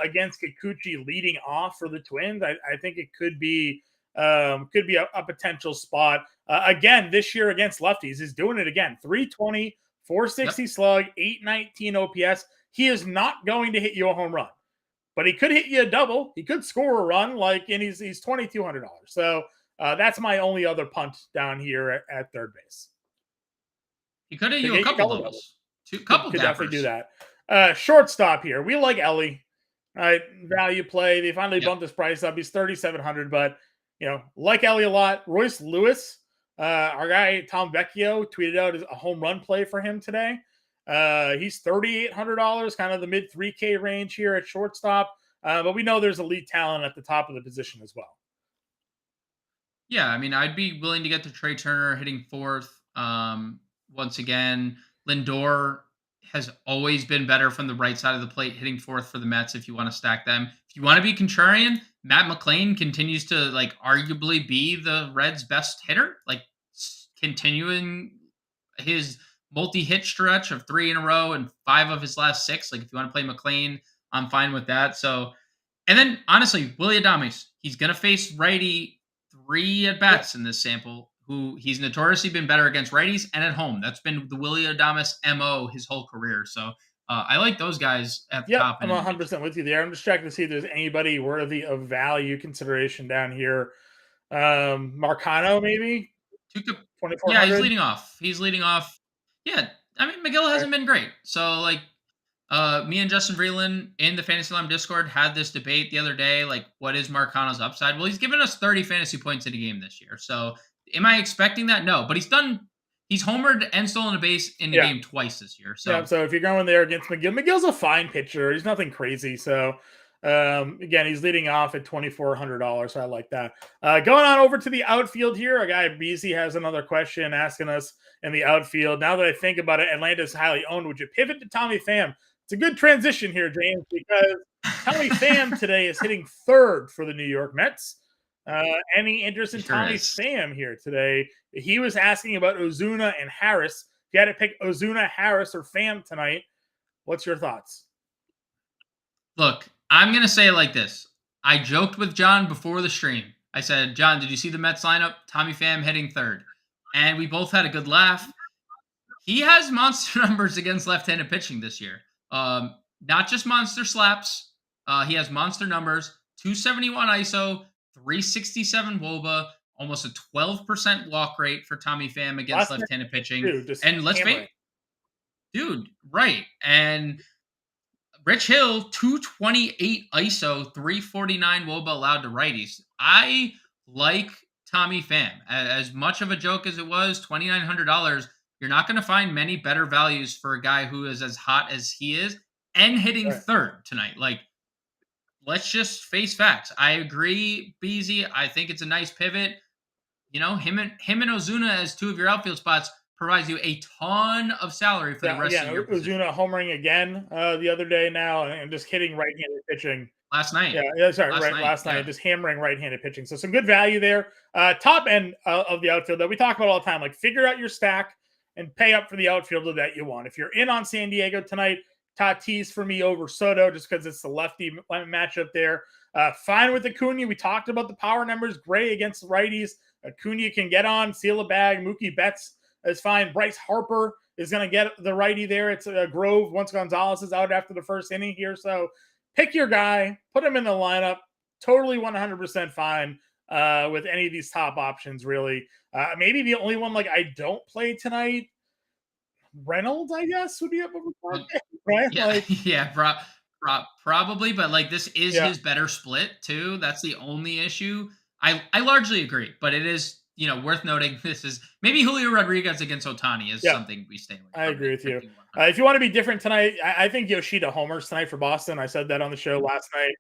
against Kikuchi leading off for the Twins, I think it could be a potential spot. Again, this year against lefties, he's doing it again. 320, 460 slug, 819 OPS. He is not going to hit you a home run, but he could hit you a double. He could score a run, and he's $2,200. So that's my only other punt down here at third base. He could hit you a couple doubles. Couple could definitely do that. Shortstop here. We like Ellie. Value play. They finally bumped his price up. He's $3,700, but like Ellie a lot. Royce Lewis, our guy Tom Vecchio tweeted out a home run play for him today. He's $3,800, kind of the mid 3K range here at shortstop. But we know there's elite talent at the top of the position as well. Yeah, I mean, I'd be willing to get to Trey Turner hitting fourth. Once again, Lindor has always been better from the right side of the plate, hitting fourth for the Mets if you want to stack them. If you want to be contrarian, Matt McClain continues to arguably be the Reds' best hitter, continuing his multi-hit stretch of 3 in a row and 5 of his last 6. If you want to play McClain, I'm fine with that. So, and then honestly, Willy Adames, he's going to face righty 3 at-bats in this sample, who he's notoriously been better against righties and at home. That's been the Willy Adames MO his whole career. So I like those guys at the top. I'm 100% with you there. I'm just checking to see if there's anybody worthy of value consideration down here. Marcano, maybe? Yeah, he's leading off. Yeah, I mean, McGill hasn't been great. So, me and Justin Vreeland in the Fantasy Alarm Discord had this debate the other day. What is Marcano's upside? Well, he's given us 30 fantasy points in a game this year. So, am I expecting that? No, but he's homered and stolen a base in the game twice this year. So, so if you're going there against McGill, McGill's a fine pitcher. He's nothing crazy. So, again, he's leading off at $2,400. So I like that. Going on over to the outfield here, our guy Beasy has another question asking us in the outfield. Now that I think about it, Atlanta's highly owned. Would you pivot to Tommy Pham? It's a good transition here, James, because Tommy Pham today is hitting third for the New York Mets. Any interest in Tommy Pham here today? He was asking about Ozuna and Harris. If you had to pick Ozuna, Harris, or Pham tonight, what's your thoughts? Look, I'm going to say it like this. I joked with John before the stream. I said, John, did you see the Mets lineup? Tommy Pham hitting third. And we both had a good laugh. He has monster numbers against left-handed pitching this year. Not just monster slaps. He has monster numbers. 271 ISO, 367 WOBA, almost a 12% walk rate for Tommy Pham against left-handed pitching. And let's face it, right. And Rich Hill, 228 ISO, 349 WOBA allowed to righties. I like Tommy Pham. As much of a joke as it was, $2,900, you're not going to find many better values for a guy who is as hot as he is and hitting third tonight. Let's just face facts. I agree, Beasy. I think it's a nice pivot. Him and Ozuna as 2 of your outfield spots provides you a ton of salary for the rest of your position. Ozuna homering again the other day now and just hitting right-handed pitching. Last night. Last night. Just hammering right-handed pitching. So some good value there. Top end of the outfield that we talk about all the time. Figure out your stack and pay up for the outfielder that you want. If you're in on San Diego tonight, Tatis for me over Soto just because it's the lefty matchup there. Fine with Acuna. We talked about the power numbers. Gray against the righties. Acuna can get on, seal a bag. Mookie Betts is fine. Bryce Harper is going to get the righty there. It's a Grove once Gonzalez is out after the first inning here. So pick your guy, put him in the lineup. Totally 100% fine with any of these top options, really. Maybe the only one I don't play tonight, Reynolds, I guess, would be up over right? Yeah, probably, but this is his better split too. That's the only issue. I largely agree, but it is worth noting. This is maybe Julio Rodriguez against Ohtani is something we stay with. I agree with you. If you want to be different tonight, I think Yoshida homers tonight for Boston. I said that on the show last night.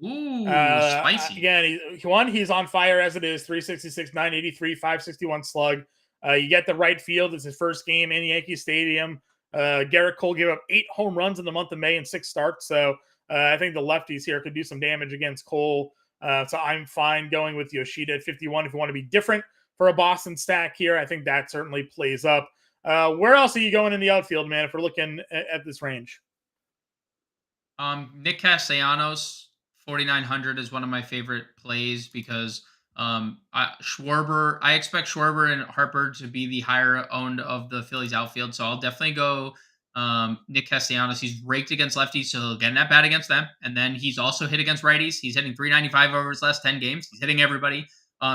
Ooh, spicy. Again, he's on fire as it is. 366, 983, 561 slug. You get the right field. It's his first game in Yankee Stadium. Garrett Cole gave up 8 home runs in the month of May and 6 starts. So I think the lefties here could do some damage against Cole. So I'm fine going with Yoshida at 51. If you want to be different for a Boston stack here, I think that certainly plays up. Where else are you going in the outfield, man, if we're looking at this range? Nick Castellanos, 4,900 is one of my favorite plays because I expect Schwarber and Harper to be the higher owned of the Phillies outfield. So I'll definitely go Nick Castellanos. He's raked against lefties, so he'll get in that bat against them. And then he's also hit against righties. He's hitting 395 over his last 10 games. He's hitting everybody.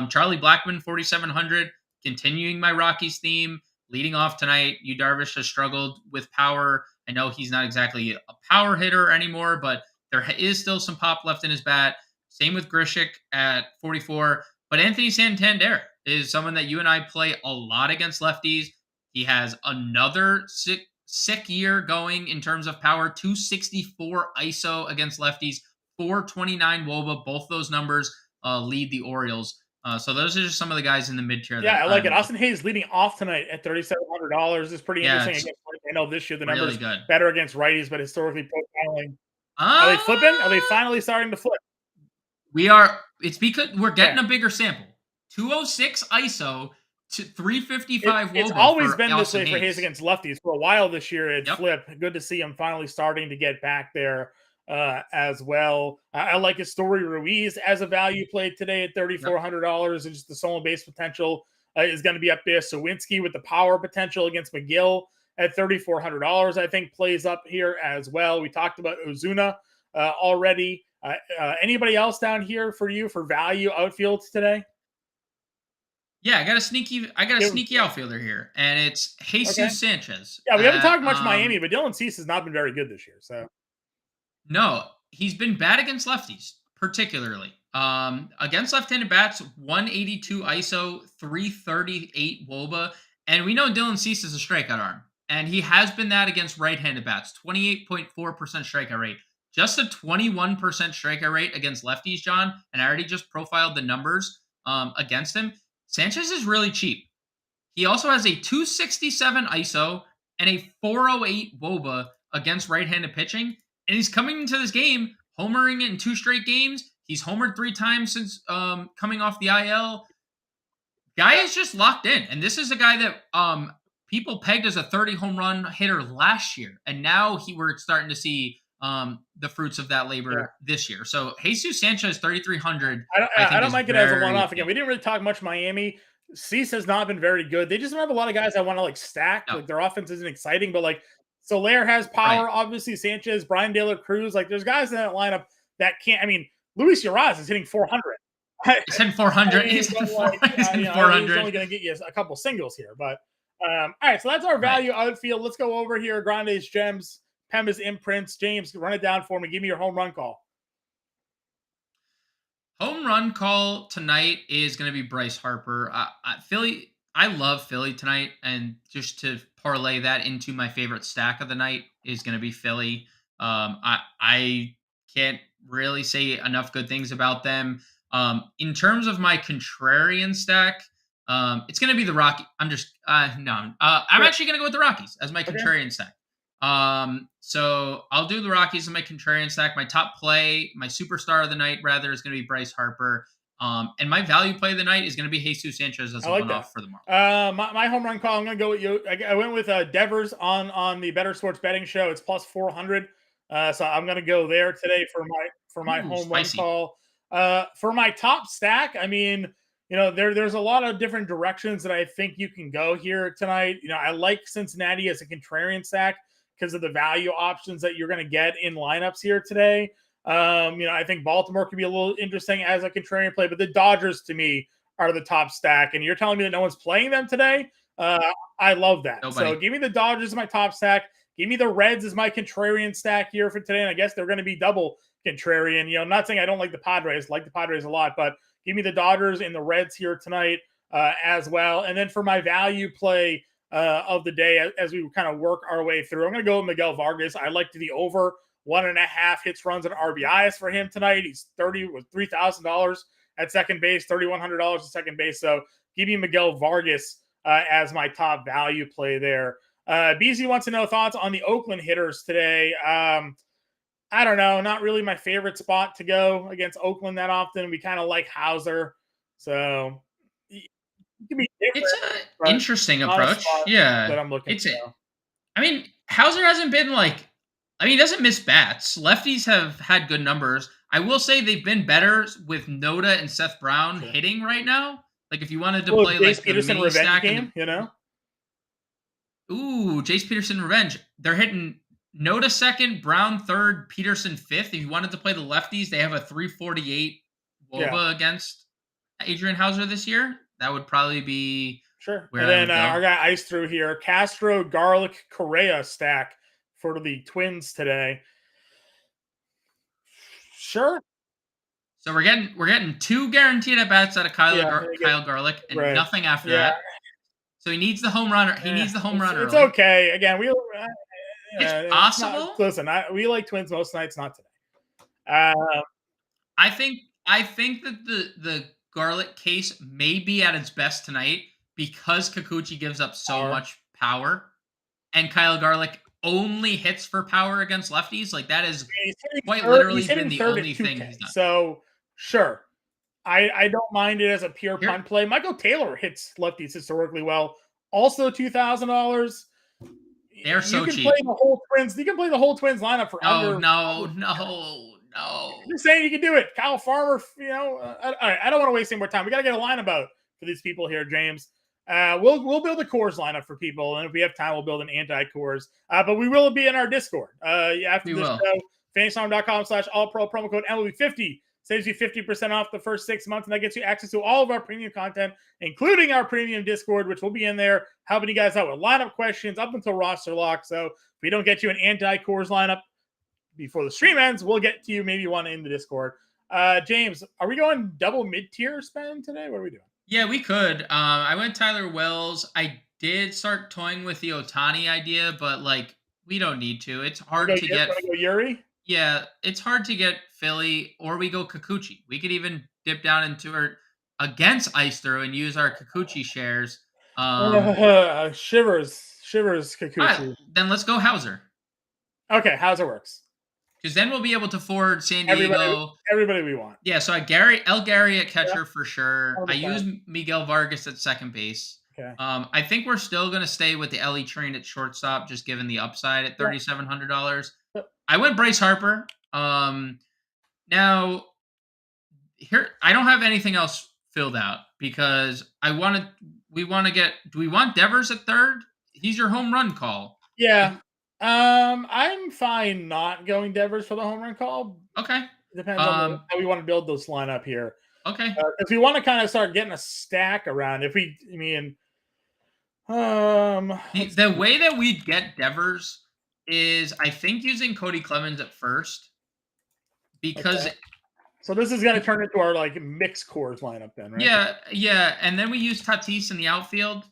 Charlie Blackmon, 4,700, continuing my Rockies theme. Leading off tonight, Yu Darvish has struggled with power. I know he's not exactly a power hitter anymore, but there is still some pop left in his bat. Same with Grishik at 44. But Anthony Santander is someone that you and I play a lot against lefties. He has another sick year going in terms of power. 264 ISO against lefties, 429 WOBA. Both those numbers lead the Orioles. So those are just some of the guys in the mid tier. Yeah, I like it. Austin Hayes leading off tonight at $3,700 is pretty interesting. Against, I know this year the numbers really better against righties, but historically profiling. Are Are they flipping? Are they finally starting to flip? We are. It's because we're getting a bigger sample. 206 ISO to 355 It's always been this way for Hayes against lefties. For a while this year, it flipped. Good to see him finally starting to get back there as well. I like his Story Ruiz as a value play today at $3,400, and just the solo base potential is going to be up there. Sawinski with the power potential against McGill at $3,400, I think plays up here as well. We talked about Ozuna already. Anybody else down here for you for value outfields today? Yeah, I got a sneaky outfielder here, and it's Jesus Sanchez. Yeah, we haven't talked much Miami, but Dylan Cease has not been very good this year. So no, he's been bad against lefties, particularly. Against left-handed bats, 182 ISO, 338 WOBA, and we know Dylan Cease is a strikeout arm, and he has been that against right-handed bats, 28.4% strikeout rate. Just a 21% strikeout rate against lefties, John, and I already just profiled the numbers against him. Sanchez is really cheap. He also has a 267 ISO and a 408 WOBA against right-handed pitching, and he's coming into this game homering in 2 straight games. He's homered 3 times since coming off the IL. Guy is just locked in, and this is a guy that people pegged as a 30 home run hitter last year, and now we're starting to see the fruits of that labor this year. So Jesus Sanchez, 3,300. I don't like it as a one-off. Again, we didn't really talk much Miami. Cease has not been very good. They just don't have a lot of guys I want to like stack. No. Like their offense isn't exciting, but like Soler has power. Right. Obviously, Sanchez, Brian De La Cruz. Like there's guys in that lineup that can't. I mean, Luis Urias is hitting 400. He's hitting 400. He's hitting 400. He's only going to get you a couple singles here, but all right. So that's our value outfield. Let's go over here. Grande's Gems. Pemba's imprints. James, run it down for me. Give me your home run call. Home run call tonight is going to be Bryce Harper. Philly, I love Philly tonight, and just to parlay that into my favorite stack of the night is going to be Philly. I can't really say enough good things about them. In terms of my contrarian stack, it's going to be the Rocky. I'm actually going to go with the Rockies as my contrarian stack. So I'll do the Rockies in my contrarian stack. My top play, my superstar of the night, rather, is going to be Bryce Harper. And my value play of the night is going to be Jesus Sanchez as a one-off for the market. My home run call, I'm going to go with you. I went with Devers on the Better Sports Betting Show. It's plus 400. So I'm going to go there today for my home spicy. Run call. For my top stack, I mean, there's a lot of different directions that I think you can go here tonight. I like Cincinnati as a contrarian stack because of the value options that you're going to get in lineups here today. I think Baltimore could be a little interesting as a contrarian play, but the Dodgers to me are the top stack. And you're telling me that no one's playing them today? I love that. Nobody. So give me the Dodgers as my top stack. Give me the Reds as my contrarian stack here for today. And I guess they're going to be double contrarian. I'm not saying I don't like the Padres. I like the Padres a lot, but give me the Dodgers and the Reds here tonight as well. And then for my value play of the day, as we kind of work our way through, I'm going to go with Miguel Vargas. I like the over 1.5 hits, runs, and RBIs for him tonight. He's $3,000 at second base, $3,100 at second base. So give me Miguel Vargas as my top value play there. BZ wants to know thoughts on the Oakland hitters today. I don't know. Not really my favorite spot to go against Oakland that often. We kind of like Hauser. So it can be different. It's an interesting approach. Yeah. That I'm looking I mean, Hauser hasn't been he doesn't miss bats. Lefties have had good numbers. I will say they've been better with Noda and Seth Brown hitting right now. Like if you wanted to play Jace the Peterson mini revenge stack game, Ooh, Jace Peterson revenge. They're hitting Noda second, Brown third, Peterson fifth. If you wanted to play the lefties, they have a 348 WOBA against Adrian Hauser this year. That would probably be where and then our guy Ice through here, Castro, Garlic, Correa stack for the Twins today. Sure. So we're getting 2 guaranteed at bats out of Kyle Garlic and nothing after that. So he needs the home runner. He needs the home runner. It's okay. Again, it's possible. Listen, we like Twins most nights, not today. I think that the Garlic case may be at its best tonight because Kikuchi gives up so much power, and Kyle Garlic only hits for power against lefties. Like that is quite literally been the only thing he's done. So sure, I don't mind it as a pure punt play. Michael Taylor hits lefties historically well. Also $2,000. They're so cheap. You can play the whole Twins lineup for under. No. I'm just saying you can do it. Kyle Farmer, I don't want to waste any more time. We got to get a lineup out for these people here, James. We'll build a Coors lineup for people, and if we have time, we'll build an anti-Coors. But we will be in our Discord after this show. FantasyStorm.com/all-pro promo code MLB50 saves you 50% off the first 6 months, and that gets you access to all of our premium content, including our premium Discord, which will be in there helping you guys out with lineup questions up until roster lock. So if we don't get you an anti-Coors lineup before the stream ends, we'll get to you maybe one in the Discord. James, are we going double mid-tier spend today? What are we doing? Yeah, we could. I went Tyler Wells. I did start toying with the Ohtani idea, but we don't need to. It's hard to get. Go Yuri? Yeah, it's hard to get Philly, or we go Kikuchi. We could even dip down into our against Ice Throw and use our Kikuchi shares. Shivers Kikuchi. Right, then let's go Hauser. Okay, Hauser works. Because then we'll be able to forward San Diego. Everybody we want. Yeah, so El Gary at catcher for sure. 100%. I use Miguel Vargas at second base. Okay. I think we're still going to stay with the Ellie train at shortstop, just given the upside at $3,700. I went Bryce Harper. Now, here I don't have anything else filled out because we want to get. Do we want Devers at third? He's your home run call. Yeah. I'm fine not going Devers for the home run call. Okay. Depends on how we want to build this lineup here. Okay. If we want to kind of start getting a stack around, the way that we'd get Devers is, I think, using Cody Clemens at first because. Okay. So this is going to turn into our mixed Coors lineup then, right? Yeah, and then we use Tatis in the outfield,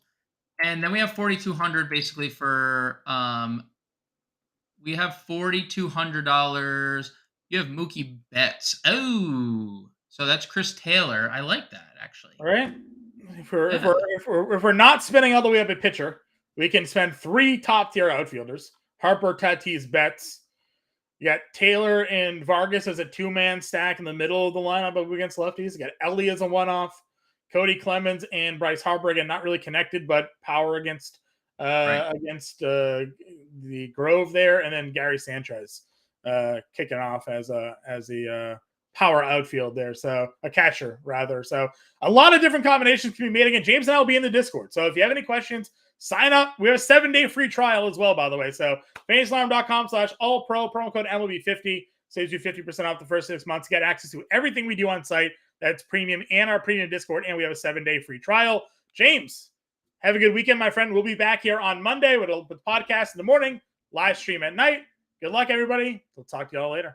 and then we have 4,200 basically for we have $4,200. You have Mookie Betts. Oh, so that's Chris Taylor. I like that actually. All right. If we're not spending all the way up at pitcher, we can spend 3 top tier outfielders: Harper, Tatis, Betts. You got Taylor and Vargas as a 2-man stack in the middle of the lineup up against lefties. You got Ellie as a one-off. Cody Clemens and Bryce Harper, again, not really connected, but power against the Grove there, and then Gary Sanchez kicking off as a power outfield there, so a catcher rather. So a lot of different combinations can be made. Again, James and I will be in the Discord, so if you have any questions, sign up. We have a 7-day free trial as well, by the way. So FantasyAlarm.com/all-pro promo code MLB50 saves you 50% off the first 6 months. Get access to everything we do on site. That's premium and our premium Discord, and we have a 7-day free trial. James, have a good weekend, my friend. We'll be back here on Monday with a podcast in the morning, live stream at night. Good luck, everybody. We'll talk to y'all later.